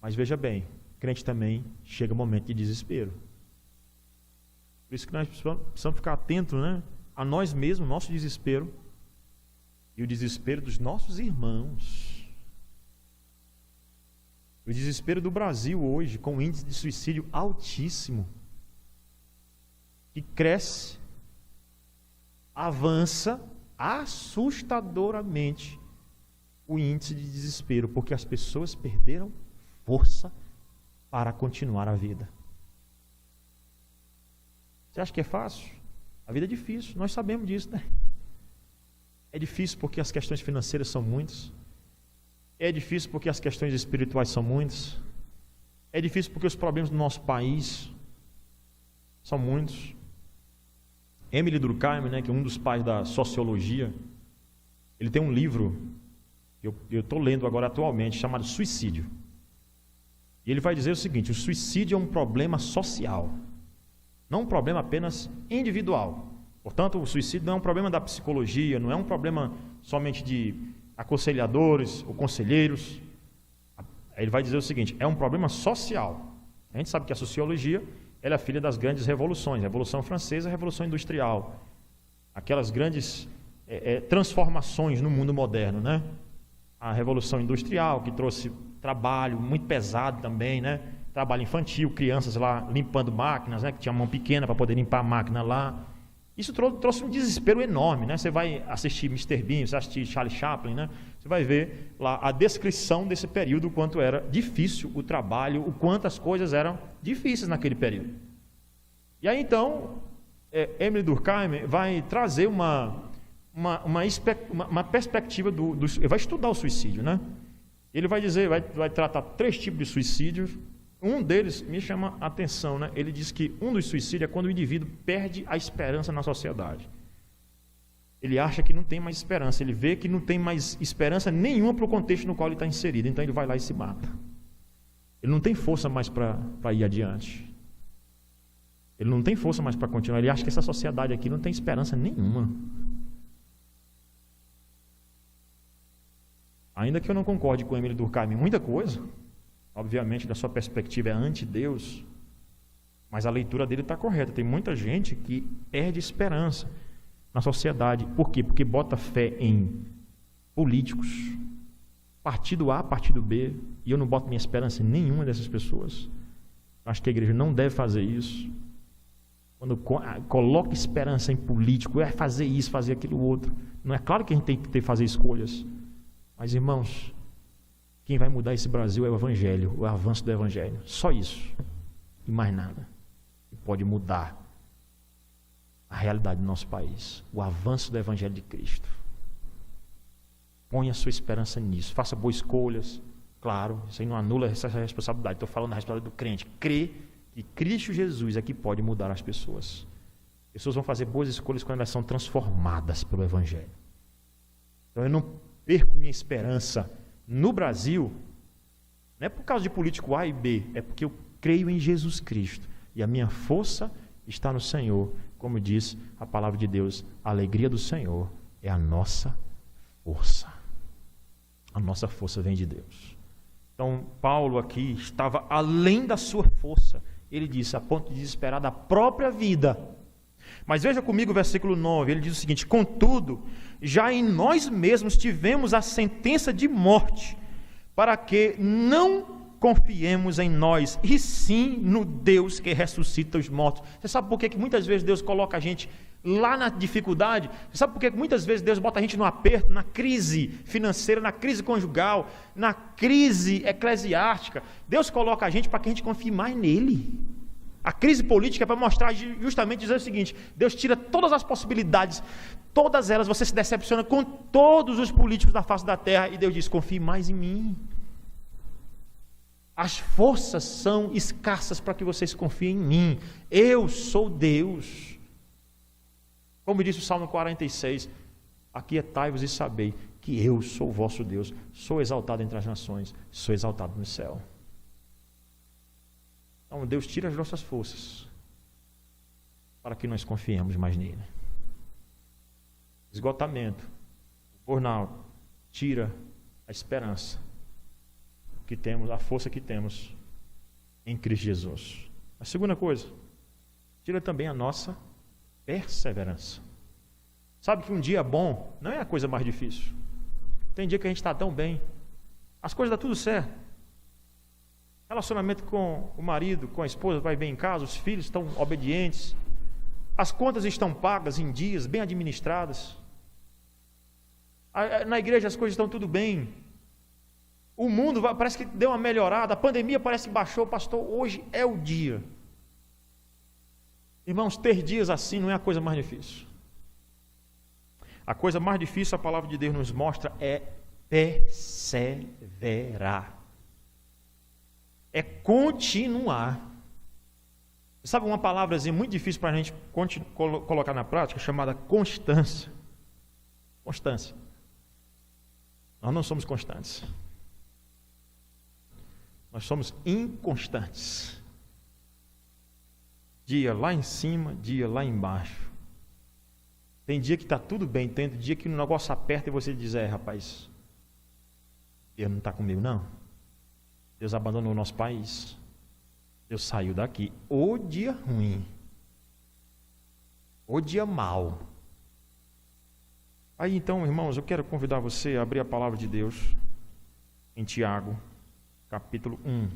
Speaker 1: Mas veja bem, crente também chega um momento de desespero. Por isso que nós precisamos ficar atentos, né, a nós mesmos, nosso desespero e o desespero dos nossos irmãos. O desespero do Brasil hoje, com um índice de suicídio altíssimo, que cresce, avança assustadoramente o índice de desespero, porque as pessoas perderam força para continuar a vida. Você acha que é fácil? A vida é difícil, nós sabemos disso, né? É difícil porque as questões financeiras são muitas. É difícil porque as questões espirituais são muitas. É difícil porque os problemas do nosso país são muitos. Emile Durkheim, né, que é um dos pais da sociologia, ele tem um livro que eu estou lendo agora atualmente, chamado Suicídio. E ele vai dizer o seguinte: o suicídio é um problema social, não um problema apenas individual. Portanto, o suicídio não é um problema da psicologia, não é um problema somente de aconselhadores ou conselheiros. Ele vai dizer o seguinte: é um problema social. A gente sabe que a sociologia, ela é filha das grandes revoluções, a Revolução Francesa e a Revolução Industrial, aquelas grandes transformações no mundo moderno, né? A Revolução Industrial, que trouxe trabalho muito pesado também, né? Trabalho infantil, crianças lá limpando máquinas, né? Que tinha mão pequena para poder limpar a máquina lá. Isso trouxe um desespero enorme, né? Você vai assistir Mr. Bean, você assistir Charlie Chaplin, né? Você vai ver lá a descrição desse período, o quanto era difícil o trabalho, o quanto as coisas eram difíceis naquele período. E aí então, Emile Durkheim vai trazer uma perspectiva ele vai estudar o suicídio, né? Ele vai dizer, vai tratar 3 tipos de suicídios. Um deles me chama a atenção, né? Ele diz que um dos suicídios é quando o indivíduo perde a esperança na sociedade. Ele acha que não tem mais esperança, ele vê que não tem mais esperança nenhuma para o contexto no qual ele está inserido, então ele vai lá e se mata. Ele não tem força mais para ir adiante. Ele não tem força mais para continuar, ele acha que essa sociedade aqui não tem esperança nenhuma. Ainda que eu não concorde com Emile Durkheim em muita coisa, obviamente, da sua perspectiva é anti-Deus, mas a leitura dele está correta. Tem muita gente que perde esperança na sociedade. Por quê? Porque bota fé em políticos, partido A, partido B, e eu não boto minha esperança em nenhuma dessas pessoas. Acho que a igreja não deve fazer isso. Quando coloca esperança em político, é fazer isso, fazer aquilo outro. Não é claro que a gente tem que fazer escolhas, mas, irmãos, quem vai mudar esse Brasil é o Evangelho, o avanço do Evangelho. Só isso. E mais nada. E pode mudar a realidade do nosso país. O avanço do Evangelho de Cristo. Ponha a sua esperança nisso. Faça boas escolhas. Claro, isso aí não anula essa responsabilidade. Estou falando da responsabilidade do crente. Crê que Cristo Jesus é que pode mudar as pessoas. As pessoas vão fazer boas escolhas quando elas são transformadas pelo Evangelho. Então eu não perco minha esperança no Brasil, não é por causa de político A e B, é porque eu creio em Jesus Cristo e a minha força está no Senhor. Como diz a palavra de Deus, a alegria do Senhor é a nossa força. A nossa força vem de Deus. Então Paulo aqui estava além da sua força, ele disse, a ponto de desesperar da própria vida. Mas veja comigo o versículo 9, ele diz o seguinte: contudo, já em nós mesmos tivemos a sentença de morte, para que não confiemos em nós, e sim no Deus que ressuscita os mortos. Você sabe por que muitas vezes Deus coloca a gente lá na dificuldade? Você sabe por que muitas vezes Deus bota a gente no aperto, na crise financeira, na crise conjugal, na crise eclesiástica? Deus coloca a gente para que a gente confie mais nele. A crise política é para mostrar, justamente dizer o seguinte: Deus tira todas as possibilidades, todas elas, você se decepciona com todos os políticos da face da terra, e Deus diz: confie mais em mim. As forças são escassas para que vocês confiem em mim. Eu sou Deus. Como disse o Salmo 46, aquietai-vos e sabei que eu sou o vosso Deus, sou exaltado entre as nações, sou exaltado no céu. Então Deus tira as nossas forças para que nós confiemos mais nele. Esgotamento, burnout, tira a esperança que temos, a força que temos em Cristo Jesus. A segunda coisa, tira também a nossa perseverança. Sabe que um dia bom não é a coisa mais difícil. Tem dia que a gente está tão bem, as coisas dão tudo certo. Relacionamento com o marido, com a esposa vai bem em casa, os filhos estão obedientes, as contas estão pagas em dias, bem administradas. Na igreja as coisas estão tudo bem. O mundo parece que deu uma melhorada, a pandemia parece que baixou, pastor, hoje é o dia. Irmãos, ter dias assim não é a coisa mais difícil. A coisa mais difícil, a palavra de Deus nos mostra, é perseverar. É continuar. Sabe uma palavrazinha muito difícil para a gente colocar na prática, chamada constância. Constância. Nós não somos constantes. Nós somos inconstantes. Dia lá em cima, dia lá embaixo. Tem dia que está tudo bem, tem dia que o negócio aperta e você diz, rapaz, Deus não está comigo não. Deus abandonou o nosso país. Deus saiu daqui. O dia ruim. O dia mau. Aí então, irmãos, eu quero convidar você a abrir a palavra de Deus em Tiago, capítulo 1.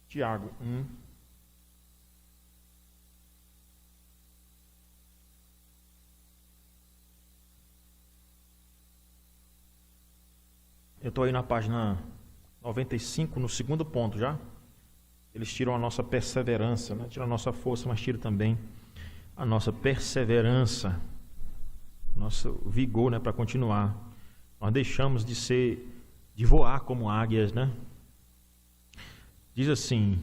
Speaker 1: Tiago 1. Eu estou aí na página 95, no segundo ponto já. Eles tiram a nossa perseverança, né? Tiram a nossa força, mas tiram também a nossa perseverança, nosso vigor, né, para continuar. Nós deixamos de voar como águias, né? Diz assim: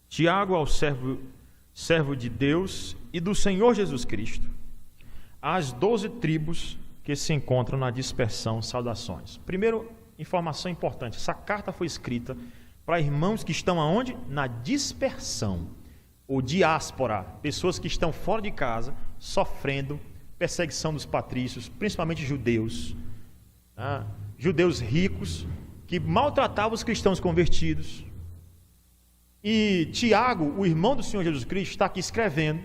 Speaker 1: Tiago, ao servo de Deus e do Senhor Jesus Cristo, às 12 tribos que se encontram na dispersão, saudações. Primeiro, informação importante: essa carta foi escrita para irmãos que estão aonde? Na dispersão, ou diáspora, pessoas que estão fora de casa, sofrendo perseguição dos patrícios, principalmente judeus, judeus ricos, que maltratavam os cristãos convertidos. E Tiago, o irmão do Senhor Jesus Cristo, está aqui escrevendo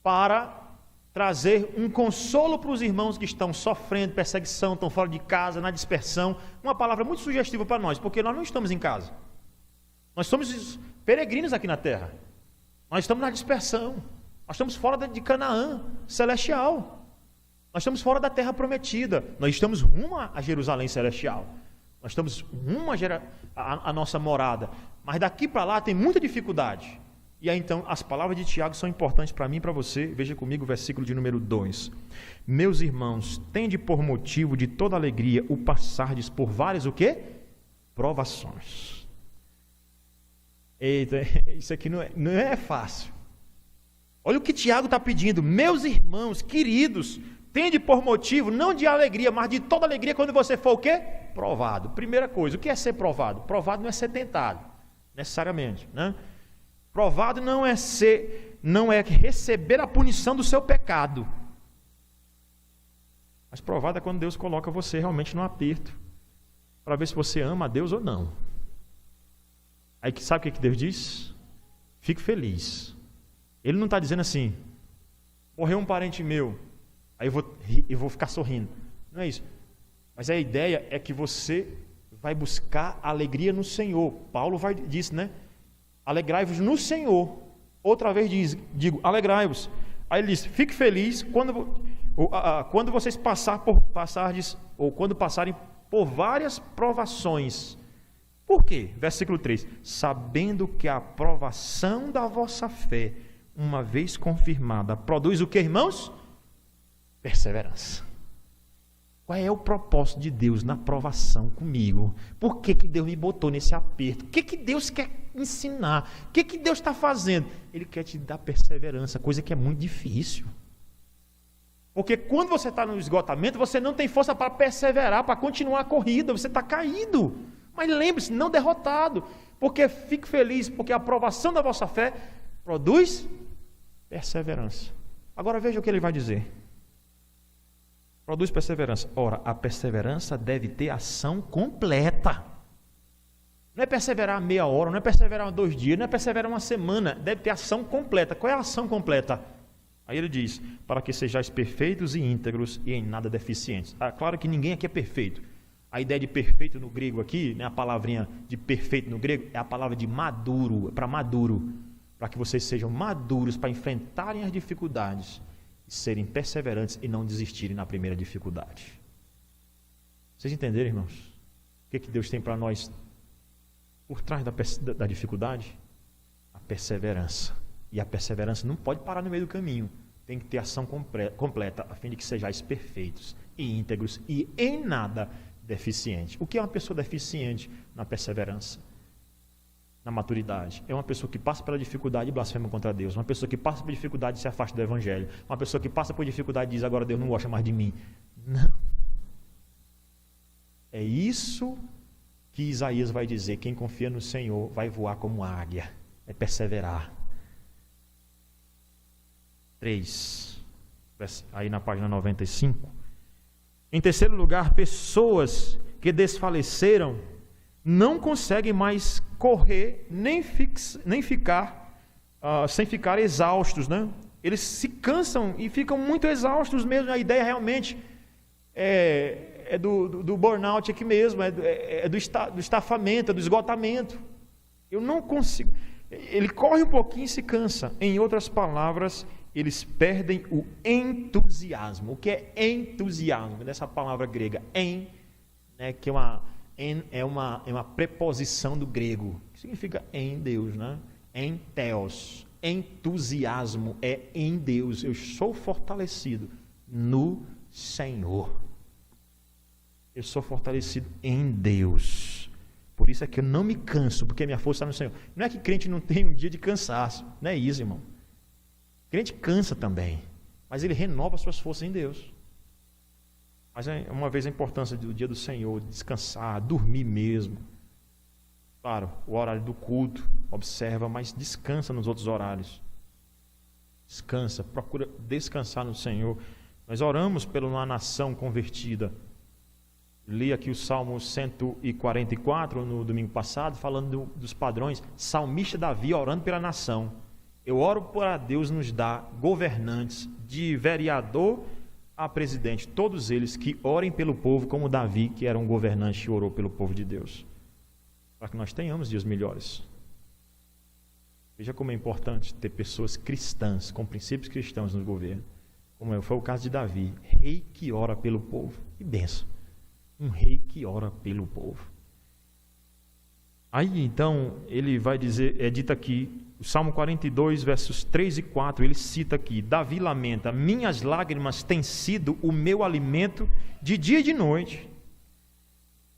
Speaker 1: para trazer um consolo para os irmãos que estão sofrendo perseguição, estão fora de casa, na dispersão. Uma palavra muito sugestiva para nós, porque nós não estamos em casa. Nós somos peregrinos aqui na terra. Nós estamos na dispersão. Nós estamos fora de Canaã celestial. Nós estamos fora da terra prometida. Nós estamos rumo a Jerusalém celestial. Nós estamos rumo a nossa morada. Mas daqui para lá tem muita dificuldade. E aí então as palavras de Tiago são importantes para mim e para você. Veja comigo o versículo de número 2. Meus irmãos, tende por motivo de toda alegria o passardes por várias o quê? Provações. Eita, isso aqui não é fácil. Olha o que Tiago está pedindo. Meus irmãos, queridos, tende por motivo não de alegria, mas de toda alegria quando você for o quê? Provado. Primeira coisa, o que é ser provado? Provado não é ser tentado, necessariamente, né? Provado não é receber a punição do seu pecado. Mas provado é quando Deus coloca você realmente no aperto, para ver se você ama a Deus ou não. Aí sabe o que Deus diz? Fique feliz. Ele não está dizendo assim, morreu um parente meu, aí eu vou ficar sorrindo. Não é isso. Mas a ideia é que você vai buscar alegria no Senhor. Paulo disse, né? Alegrai-vos no Senhor. Outra vez digo, alegrai-vos. Aí ele diz, fique feliz quando vocês passarem por várias provações. Por quê? Versículo 3. Sabendo que a aprovação da vossa fé, uma vez confirmada, produz o que, irmãos? Perseverança. Qual é o propósito de Deus na provação comigo? Por que Deus me botou nesse aperto? O que Deus quer ensinar? O que Deus está fazendo? Ele quer te dar perseverança, coisa que é muito difícil.
Speaker 2: Porque quando você está no esgotamento, você não tem força para perseverar, para continuar a corrida, você está caído. Mas lembre-se, não derrotado, porque fique feliz, porque a aprovação da vossa fé produz perseverança. Agora veja o que ele vai dizer. Produz perseverança. Ora, a perseverança deve ter ação completa. Não é perseverar meia hora, não é perseverar 2 dias, não é perseverar uma semana, deve ter ação completa. Qual é a ação completa? Aí ele diz, para que sejais perfeitos e íntegros e em nada deficientes. Claro que ninguém aqui é perfeito. A ideia de perfeito no grego aqui, né, a palavrinha de perfeito no grego, é a palavra de maduro, é para maduro. Para que vocês sejam maduros para enfrentarem as dificuldades e serem perseverantes e não desistirem na primeira dificuldade. Vocês entenderam, irmãos? O que Deus tem para nós por trás da dificuldade? A perseverança. E a perseverança não pode parar no meio do caminho. Tem que ter ação completa, a fim de que sejais perfeitos e íntegros e em nada deficientes. O que é uma pessoa deficiente na perseverança? Na maturidade. É uma pessoa que passa pela dificuldade e blasfema contra Deus. Uma pessoa que passa por dificuldade e se afasta do Evangelho. Uma pessoa que passa por dificuldade e diz, agora Deus não gosta mais de mim. Não. É isso que Isaías vai dizer. Quem confia no Senhor vai voar como águia. É perseverar. 3. Aí na página 95. Em terceiro lugar, pessoas que desfaleceram não conseguem mais correr, nem ficar sem ficar exaustos, né? Eles se cansam e ficam muito exaustos mesmo. A ideia realmente é do burnout aqui mesmo, do estafamento, é do esgotamento. Eu não consigo. Ele corre um pouquinho e se cansa. Em outras palavras, eles perdem o entusiasmo. O que é entusiasmo? Dessa palavra grega, né, que é uma preposição do grego, que significa em Deus, né? Em Theos. Entusiasmo é em Deus. Eu sou fortalecido no Senhor. Eu sou fortalecido em Deus. Por isso é que eu não me canso, porque minha força está no Senhor. Não é que crente não tem um dia de cansaço. Não é isso, irmão. Crente cansa também, mas ele renova suas forças em Deus. Mas uma vez a importância do dia do Senhor, descansar, dormir mesmo. Claro, o horário do culto, observa, mas descansa nos outros horários. Descansa, procura descansar no Senhor. Nós oramos por uma nação convertida. Li aqui o Salmo 144 no domingo passado, falando dos padrões. Salmista Davi orando pela nação. Eu oro para Deus nos dar governantes, de vereador a presidente, todos eles que orem pelo povo, como Davi, que era um governante e orou pelo povo de Deus, para que nós tenhamos dias melhores. Veja como é importante ter pessoas cristãs, com princípios cristãos no governo, como foi o caso de Davi, rei que ora pelo povo. Que bênção! Um rei que ora pelo povo. Aí então ele vai dizer, é dito aqui, o Salmo 42, versos 3 e 4, ele cita aqui, Davi lamenta, minhas lágrimas têm sido o meu alimento de dia e de noite,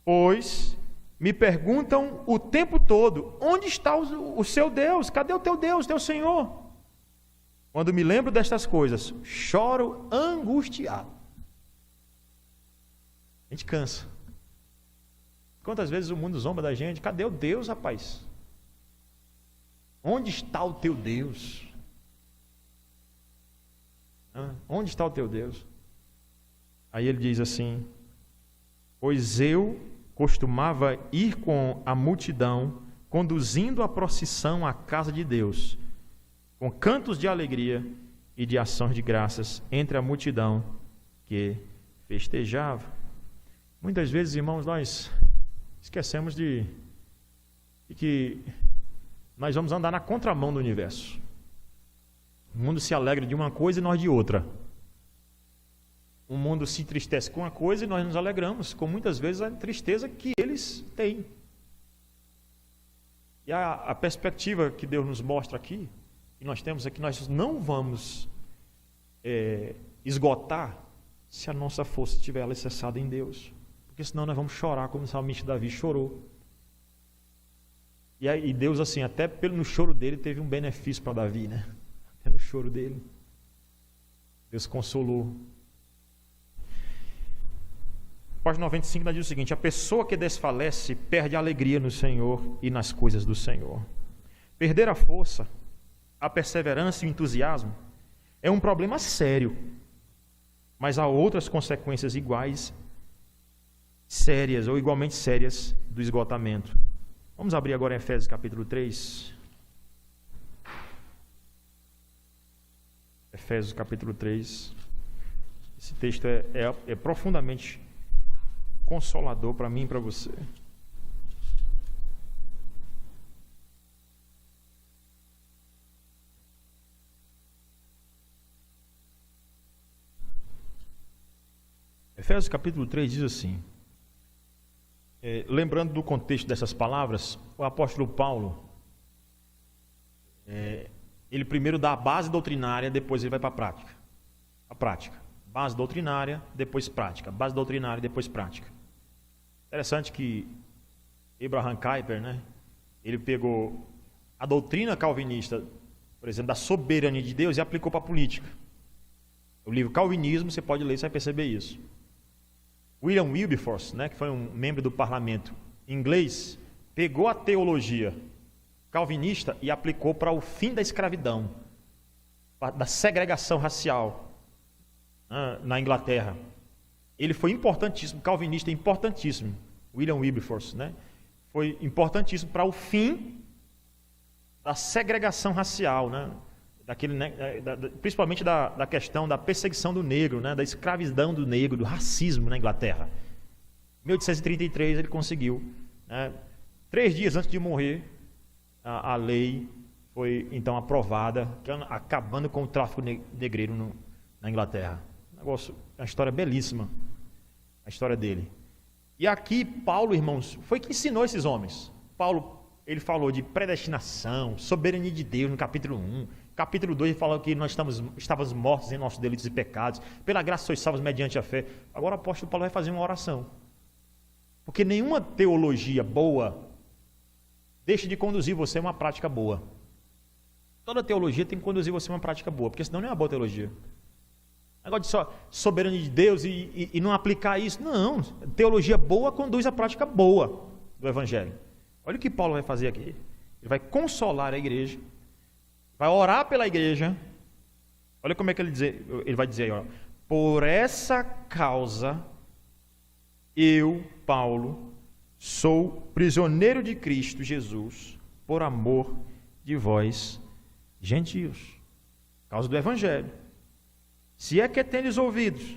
Speaker 2: pois me perguntam o tempo todo, onde está o seu Deus? Cadê o teu Deus, teu Senhor? Quando me lembro destas coisas, choro angustiado. A gente cansa. Quantas vezes o mundo zomba da gente? Cadê o Deus, rapaz? Onde está o teu Deus? Onde está o teu Deus? Aí ele diz assim, pois eu costumava ir com a multidão, conduzindo a procissão à casa de Deus, com cantos de alegria e de ações de graças entre a multidão que festejava. Muitas vezes, irmãos, nós esquecemos de que nós vamos andar na contramão do universo. O mundo se alegra de uma coisa e nós de outra. O mundo se entristece com uma coisa e nós nos alegramos com muitas vezes a tristeza que eles têm. E a perspectiva que Deus nos mostra aqui, que nós temos é que nós não vamos esgotar se a nossa força estiver alicerçada em Deus. Porque senão nós vamos chorar como o salmista Davi chorou. E Deus, assim, até no choro dele, teve um benefício para Davi, né? Até no choro dele. Deus consolou. página 95 diz o seguinte: a pessoa que desfalece perde a alegria no Senhor e nas coisas do Senhor. Perder a força, a perseverança e o entusiasmo é um problema sério, mas há outras consequências iguais, sérias ou igualmente sérias do esgotamento. Vamos abrir agora em Efésios capítulo 3. Efésios capítulo 3. Esse texto é profundamente consolador para mim e para você. Efésios capítulo 3 diz assim, lembrando do contexto dessas palavras, o apóstolo Paulo, ele primeiro dá a base doutrinária, depois ele vai para a prática. A prática. Base doutrinária, depois prática. Base doutrinária, depois prática. Interessante que Abraham Kuyper, ele pegou a doutrina calvinista, por exemplo, da soberania de Deus e aplicou para a política. O livro Calvinismo, você pode ler, você vai perceber isso. William Wilberforce, que foi um membro do parlamento inglês, pegou a teologia calvinista e aplicou para o fim da escravidão, da segregação racial na Inglaterra. Ele foi importantíssimo, calvinista importantíssimo, William Wilberforce, foi importantíssimo para o fim da segregação racial, principalmente da questão da perseguição do negro, da escravidão do negro, do racismo na Inglaterra. Em 1833 ele conseguiu, 3 dias antes de morrer, a lei foi então aprovada, acabando com o tráfico negreiro na Inglaterra. Uma história belíssima, a história dele. E aqui Paulo, irmãos, foi que ensinou esses homens. Paulo, ele falou de predestinação, soberania de Deus no capítulo 1. Capítulo 2 ele falou que nós estávamos mortos em nossos delitos e pecados. Pela graça sois salvos mediante a fé. Agora o apóstolo Paulo vai fazer uma oração. Porque nenhuma teologia boa deixa de conduzir você a uma prática boa. Toda teologia tem que conduzir você a uma prática boa, porque senão não é uma boa teologia. Negócio de só soberania de Deus e não aplicar isso. Não, teologia boa conduz a prática boa do Evangelho. Olha o que Paulo vai fazer aqui. Ele vai consolar a igreja, vai orar pela igreja. Olha como é que ele vai dizer aí, por essa causa, eu, Paulo, sou prisioneiro de Cristo Jesus, por amor de vós, gentios. Causa do Evangelho. Se é que tendes ouvidos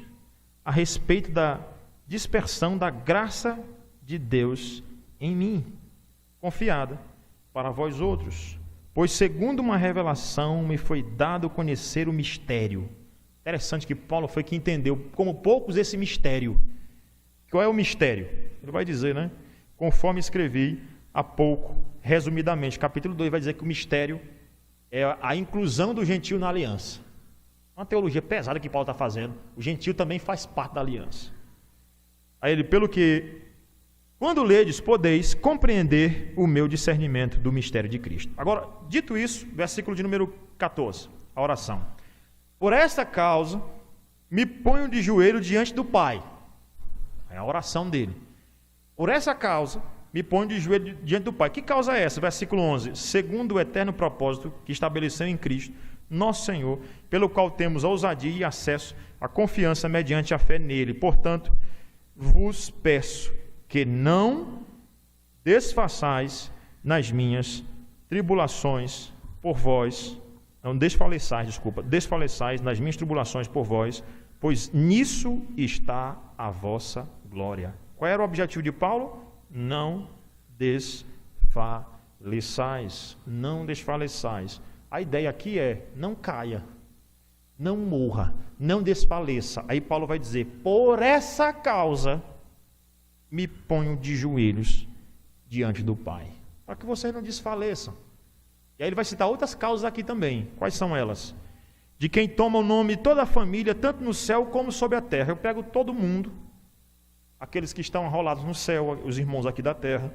Speaker 2: a respeito da dispersão da graça de Deus em mim, confiada para vós outros, pois segundo uma revelação me foi dado conhecer o mistério. Interessante que Paulo foi que entendeu, como poucos, esse mistério. Qual é o mistério? Ele vai dizer, conforme escrevi há pouco, resumidamente, capítulo 2 vai dizer que o mistério é a inclusão do gentio na aliança. Uma teologia pesada que Paulo está fazendo. O gentio também faz parte da aliança. Aí ele, pelo que, quando ledes, podeis compreender o meu discernimento do mistério de Cristo. Agora, dito isso, versículo de número 14, a oração. Por esta causa, me ponho de joelho diante do Pai. É a oração dele. Por essa causa, me ponho de joelho diante do Pai. Que causa é essa? Versículo 11. Segundo o eterno propósito que estabeleceu em Cristo, nosso Senhor, pelo qual temos ousadia e acesso à confiança mediante a fé nele. Portanto, vos peço que não desfaçais nas minhas tribulações por vós, desfaleçais nas minhas tribulações por vós, pois nisso está a vossa glória. Qual era o objetivo de Paulo? Não desfaleçais, não desfaleçais. A ideia aqui é, não caia, não morra, não desfaleça. Aí Paulo vai dizer, por essa causa, me ponho de joelhos diante do Pai, para que vocês não desfaleçam. E aí ele vai citar outras causas aqui também. Quais são elas? De quem toma o nome de toda a família, tanto no céu como sobre a terra. Eu pego todo mundo, aqueles que estão enrolados no céu, os irmãos aqui da terra,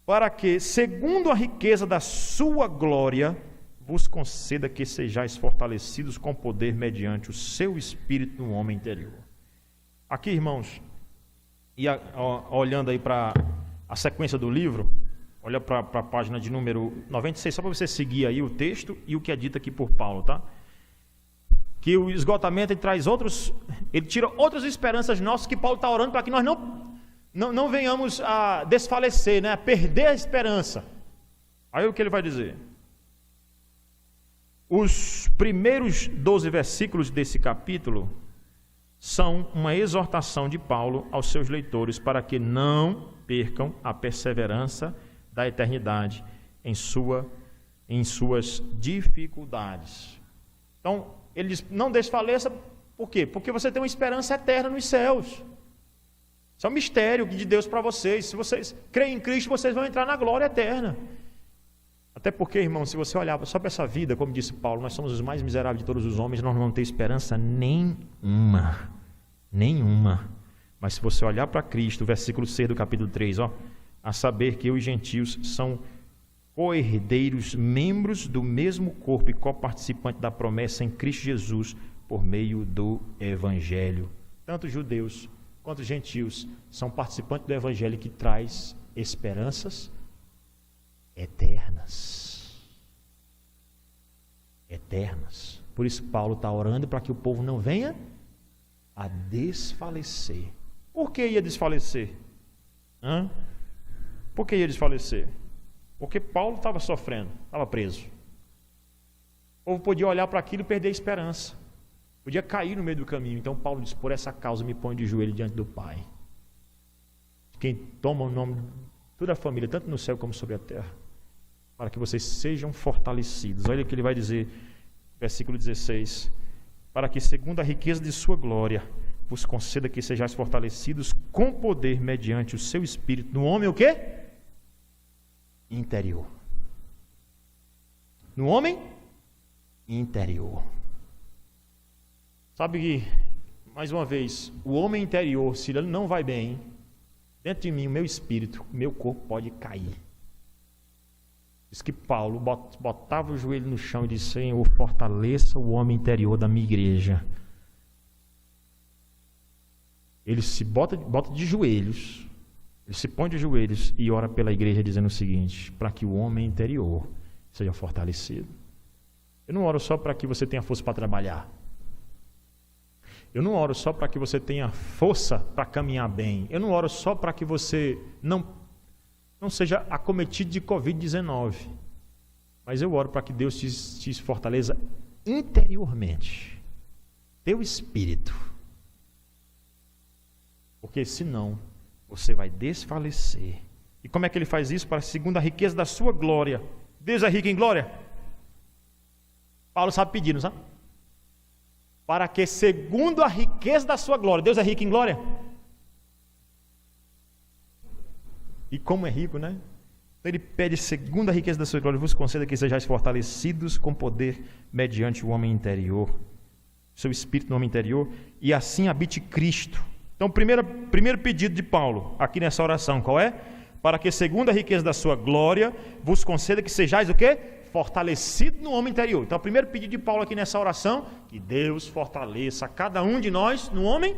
Speaker 2: para que, segundo a riqueza da sua glória, vos conceda que sejais fortalecidos com poder mediante o seu Espírito no homem interior. Aqui, irmãos, E olhando aí para a sequência do livro, olha para a página de número 96, só para você seguir aí o texto e o que é dito aqui por Paulo, tá? Que o esgotamento ele tira outras esperanças nossas que Paulo está orando para que nós não venhamos a desfalecer, né? A perder a esperança. Aí o que ele vai dizer? Os primeiros 12 versículos desse capítulo são uma exortação de Paulo aos seus leitores para que não percam a perseverança da eternidade em suas dificuldades. Então, ele diz, não desfaleça, por quê? Porque você tem uma esperança eterna nos céus. Isso é um mistério de Deus para vocês. Se vocês creem em Cristo, vocês vão entrar na glória eterna. Até porque, irmão, se você olhar só para essa vida, como disse Paulo, nós somos os mais miseráveis de todos os homens, nós não vamos ter esperança nenhuma. Mas se você olhar para Cristo, versículo 6 do capítulo 3, a saber que os gentios são co-herdeiros, membros do mesmo corpo e co-participantes da promessa em Cristo Jesus por meio do Evangelho. Tanto judeus quanto gentios são participantes do Evangelho que traz esperanças eternas. Por isso Paulo está orando para que o povo não venha a desfalecer. Por que ia desfalecer? Por que ia desfalecer? Porque Paulo estava sofrendo, estava preso. O povo podia olhar para aquilo e perder a esperança. Podia cair no meio do caminho. Então Paulo diz, por essa causa me põe de joelho diante do Pai. Quem toma o nome de toda a família, tanto no céu como sobre a terra, para que vocês sejam fortalecidos. Olha o que ele vai dizer, versículo 16. Para que segundo a riqueza de sua glória, vos conceda que sejais fortalecidos com poder mediante o seu Espírito. No homem o quê? Interior. No homem interior. Sabe que, mais uma vez, o homem interior, se ele não vai bem, dentro de mim, o meu espírito, o meu corpo pode cair. Diz que Paulo botava o joelho no chão e disse, Senhor, fortaleça o homem interior da minha igreja. Ele se bota de joelhos, ele se põe de joelhos e ora pela igreja dizendo o seguinte, para que o homem interior seja fortalecido. Eu não oro só para que você tenha força para trabalhar. Eu não oro só para que você tenha força para caminhar bem. Eu não oro só para que você não seja acometido de Covid-19. Mas eu oro para que Deus te fortaleça interiormente. Teu espírito. Porque senão você vai desfalecer. E como é que ele faz isso? Para segundo a riqueza da sua glória. Deus é rico em glória? Paulo sabe pedir, não sabe? Para que segundo a riqueza da sua glória. Deus é rico em glória? E como é rico, né? Então ele pede segundo a riqueza da sua glória, vos conceda que sejais fortalecidos com poder mediante o homem interior. Seu espírito no homem interior. E assim habite Cristo. Então, primeiro pedido de Paulo, aqui nessa oração, qual é? Para que, segundo a riqueza da sua glória, vos conceda que sejais o quê? Fortalecido no homem interior. Então, o primeiro pedido de Paulo aqui nessa oração, que Deus fortaleça cada um de nós no homem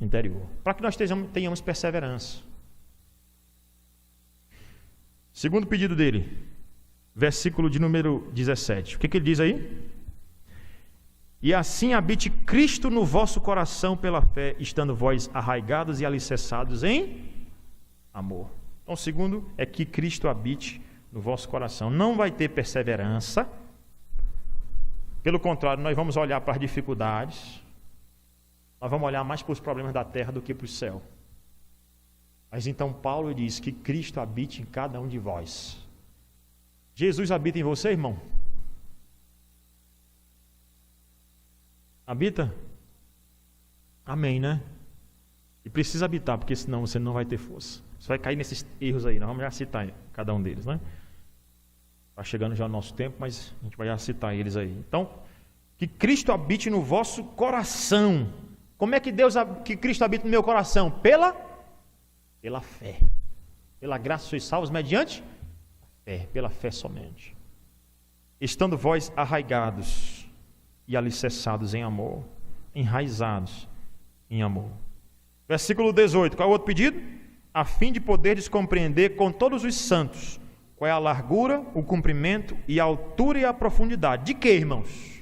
Speaker 2: interior. Para que nós tenhamos perseverança. Segundo pedido dele, versículo de número 17. O que ele diz aí? E assim habite Cristo no vosso coração pela fé, estando vós arraigados e alicerçados em amor. Então, o segundo é que Cristo habite no vosso coração. Não vai ter perseverança. Pelo contrário, nós vamos olhar para as dificuldades. Nós vamos olhar mais para os problemas da terra do que para o céu. Mas então Paulo diz que Cristo habite em cada um de vós. Jesus habita em você, irmão? Habita? Amém, né? E precisa habitar, porque senão você não vai ter força. Você vai cair nesses erros aí. Nós vamos já citar cada um deles, né? Está chegando já o nosso tempo, mas a gente vai já citar eles aí. Então, que Cristo habite no vosso coração. Como é que Cristo habita no meu coração? Pela fé. Pela graça sois salvos mediante fé. Pela fé somente. Estando vós arraigados e alicerçados em amor, enraizados em amor. Versículo 18, qual é o outro pedido? A fim de poderes compreender com todos os santos qual é a largura, o comprimento e a altura e a profundidade. De que, irmãos?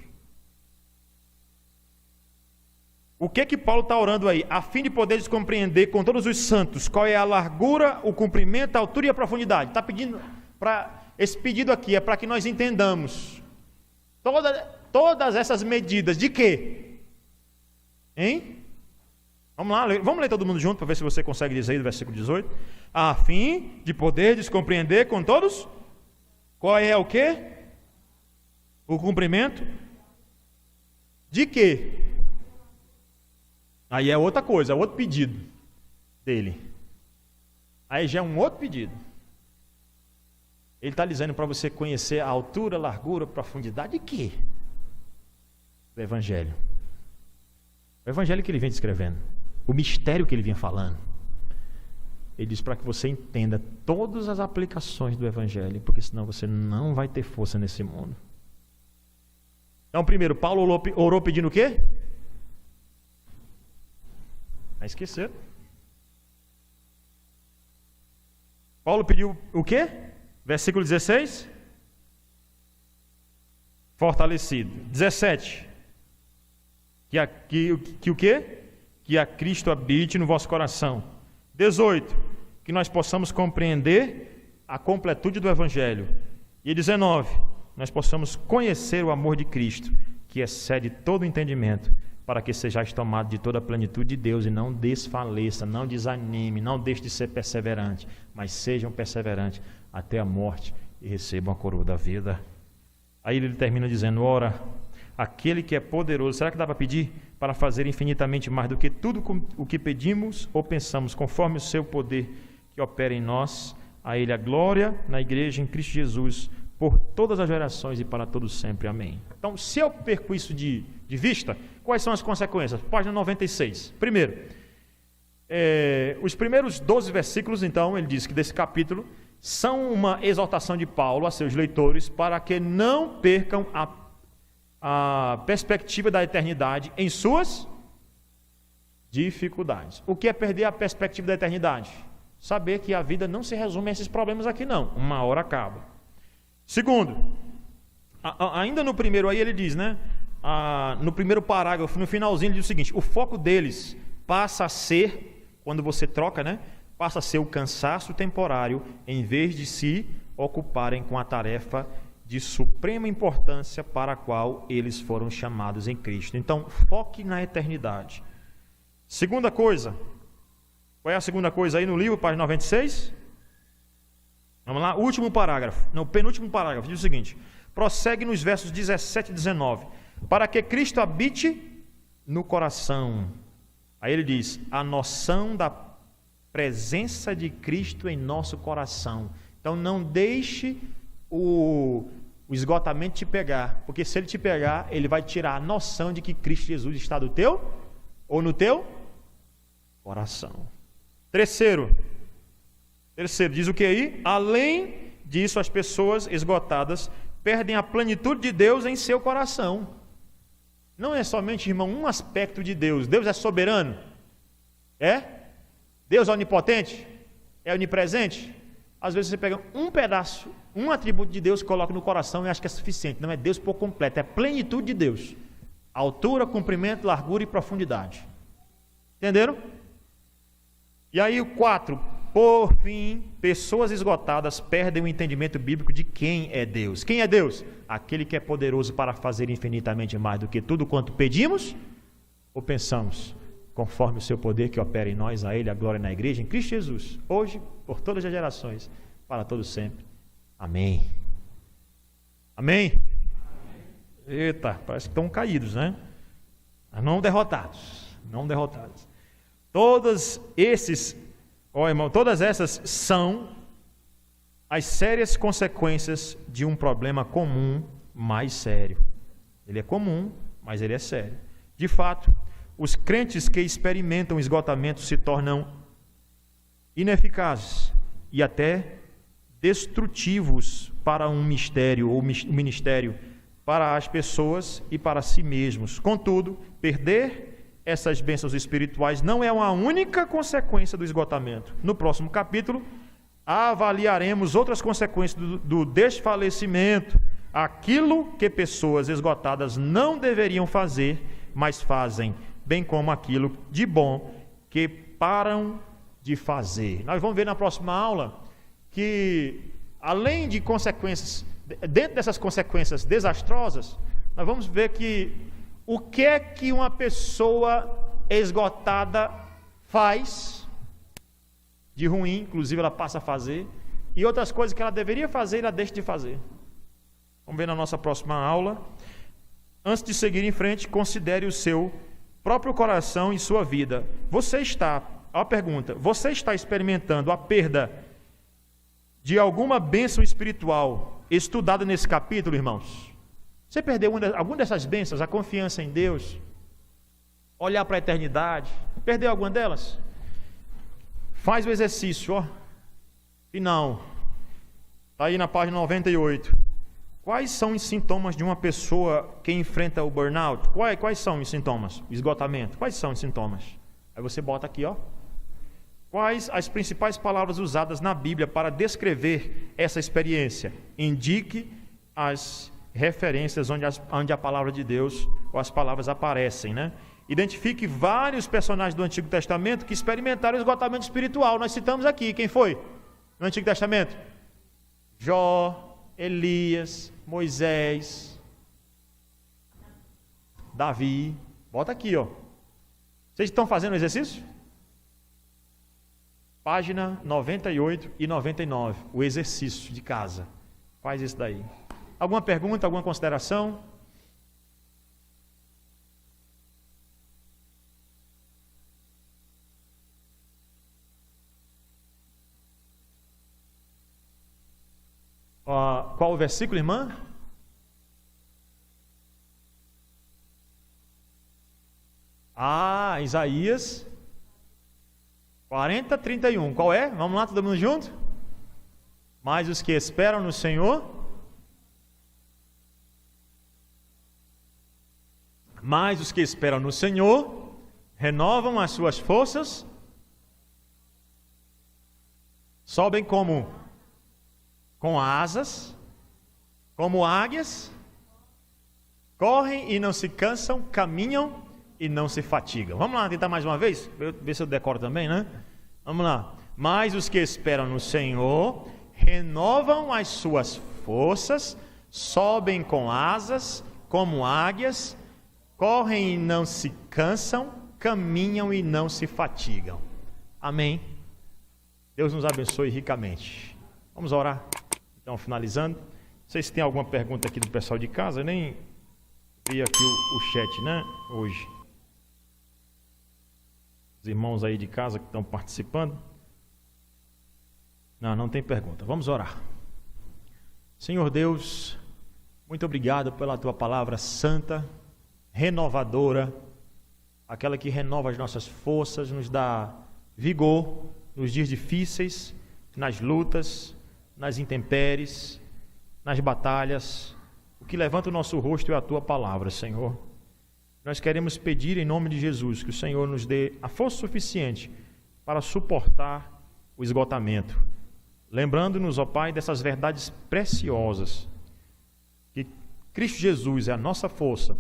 Speaker 2: O que Paulo está orando aí? A fim de poderes compreender com todos os santos qual é a largura, o comprimento, a altura e a profundidade. Está pedindo esse pedido aqui é para que nós entendamos todas essas medidas. De quê? Hein? Vamos ler todo mundo junto para ver se você consegue dizer aí do versículo 18. A fim de poderes compreender com todos qual é o quê? O comprimento de quê? Aí é outra coisa, é outro pedido dele. Aí já é um outro pedido. Ele está dizendo para você conhecer a altura, largura, profundidade de quê? Do Evangelho. O Evangelho que ele vem descrevendo. O mistério que ele vinha falando. Ele diz para que você entenda todas as aplicações do Evangelho, porque senão você não vai ter força nesse mundo. Então, primeiro, Paulo orou pedindo o quê? Esqueceram. Paulo pediu o quê? Versículo 16. Fortalecido. 17. Que o quê? Que a Cristo habite no vosso coração. 18. Que nós possamos compreender a completude do Evangelho. E 19. Nós possamos conhecer o amor de Cristo, que excede todo o entendimento, para que sejais tomados de toda a plenitude de Deus e não desfaleça, não desanime, não deixe de ser perseverante, mas sejam perseverantes até a morte e recebam a coroa da vida. Aí ele termina dizendo: ora, aquele que é poderoso, será que dá para pedir? Para fazer infinitamente mais do que tudo o que pedimos ou pensamos, conforme o seu poder que opera em nós, a ele a glória na igreja em Cristo Jesus, por todas as gerações e para todos sempre. Amém. Então, se eu perco isso de vista, quais são as consequências? Página 96. Primeiro, os primeiros 12 versículos, então, ele diz que desse capítulo são uma exortação de Paulo a seus leitores para que não percam a perspectiva da eternidade em suas dificuldades. O que é perder a perspectiva da eternidade? Saber que a vida não se resume a esses problemas aqui, não. Uma hora acaba. Segundo, ainda no primeiro aí ele diz, né? No primeiro parágrafo, no finalzinho, ele diz o seguinte: o foco deles passa a ser, quando você troca, né? Passa a ser o cansaço temporário, em vez de se ocuparem com a tarefa de suprema importância para a qual eles foram chamados em Cristo. Então, foque na eternidade. Segunda coisa, qual é a segunda coisa aí no livro, página 96? Vamos lá, último parágrafo, não, penúltimo parágrafo, diz o seguinte: prossegue nos versos 17 e 19, para que Cristo habite no coração. Aí ele diz, a noção da presença de Cristo em nosso coração. Então não deixe o esgotamento te pegar, porque se ele te pegar, ele vai tirar a noção de que Cristo Jesus está do teu, ou no teu coração. Terceiro, diz o que aí? Além disso, as pessoas esgotadas perdem a plenitude de Deus em seu coração. Não é somente, irmão, um aspecto de Deus. Deus é soberano? É? Deus é onipotente? É onipresente? Às vezes você pega um pedaço, um atributo de Deus, coloca no coração e acha que é suficiente. Não é Deus por completo, é a plenitude de Deus. Altura, comprimento, largura e profundidade. Entenderam? E aí o 4. Por fim, pessoas esgotadas perdem o entendimento bíblico de quem é Deus. Quem é Deus? Aquele que é poderoso para fazer infinitamente mais do que tudo quanto pedimos ou pensamos, conforme o seu poder que opera em nós, a ele a glória na igreja, em Cristo Jesus, hoje, por todas as gerações, para todos sempre. Amém. Amém? Eita, parece que estão caídos, né? Mas não derrotados. Não derrotados. Todas essas são as sérias consequências de um problema comum mais sério. Ele é comum, mas ele é sério. De fato, os crentes que experimentam esgotamento se tornam ineficazes e até destrutivos para um mistério ou ministério, para as pessoas e para si mesmos. Contudo, perder essas bênçãos espirituais não é uma única consequência do esgotamento. No próximo capítulo, avaliaremos outras consequências do desfalecimento, aquilo que pessoas esgotadas não deveriam fazer, mas fazem, bem como aquilo de bom que param de fazer. Nós vamos ver na próxima aula que, além de consequências, dentro dessas consequências desastrosas, nós vamos ver que o que é que uma pessoa esgotada faz de ruim, inclusive ela passa a fazer, e outras coisas que ela deveria fazer, ela deixa de fazer. Vamos ver na nossa próxima aula. Antes de seguir em frente, considere o seu próprio coração e sua vida. A pergunta, você está experimentando a perda de alguma bênção espiritual estudada nesse capítulo, irmãos? Você perdeu alguma dessas bênçãos, a confiança em Deus, olhar para a eternidade? Perdeu alguma delas? Faz o exercício, ó. Final. Está aí na página 98. Quais são os sintomas de uma pessoa que enfrenta o burnout? Quais são os sintomas? O esgotamento. Quais são os sintomas? Aí você bota aqui, ó. Quais as principais palavras usadas na Bíblia para descrever essa experiência? Indique as referências onde a palavra de Deus ou as palavras aparecem, né? Identifique vários personagens do Antigo Testamento que experimentaram o esgotamento espiritual. Nós citamos aqui, quem foi no Antigo Testamento? Jó, Elias, Moisés, Davi. Bota aqui, ó. Vocês estão fazendo o exercício? Página 98 e 99, o exercício de casa. Faz isso daí. Alguma pergunta, alguma consideração? Qual o versículo, irmã? Isaías 40, 31. Qual é? Vamos lá, todo mundo junto? Mas os que esperam no Senhor, renovam as suas forças, sobem com asas, como águias, correm e não se cansam, caminham e não se fatigam. Vamos lá, tentar mais uma vez? Ver se eu decoro também, né? Vamos lá. Mas os que esperam no Senhor renovam as suas forças, sobem com asas, como águias, correm e não se cansam, caminham e não se fatigam. Amém. Deus nos abençoe ricamente. Vamos orar. Então, finalizando. Não sei se tem alguma pergunta aqui do pessoal de casa. Eu nem vi aqui o chat, né? Hoje. Os irmãos aí de casa que estão participando. Não tem pergunta. Vamos orar. Senhor Deus, muito obrigado pela Tua palavra santa, renovadora, aquela que renova as nossas forças, nos dá vigor nos dias difíceis, nas lutas, nas intempéries, nas batalhas. O que levanta o nosso rosto é a Tua palavra, Senhor. Nós queremos pedir em nome de Jesus que o Senhor nos dê a força suficiente para suportar o esgotamento. Lembrando-nos, ó Pai, dessas verdades preciosas, que Cristo Jesus é a nossa força,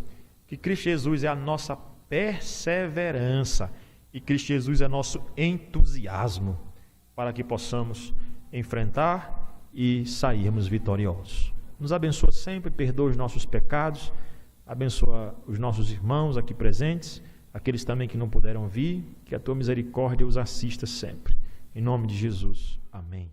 Speaker 2: que Cristo Jesus é a nossa perseverança e Cristo Jesus é nosso entusiasmo para que possamos enfrentar e sairmos vitoriosos. Nos abençoa sempre, perdoa os nossos pecados, abençoa os nossos irmãos aqui presentes, aqueles também que não puderam vir, que a Tua misericórdia os assista sempre. Em nome de Jesus. Amém.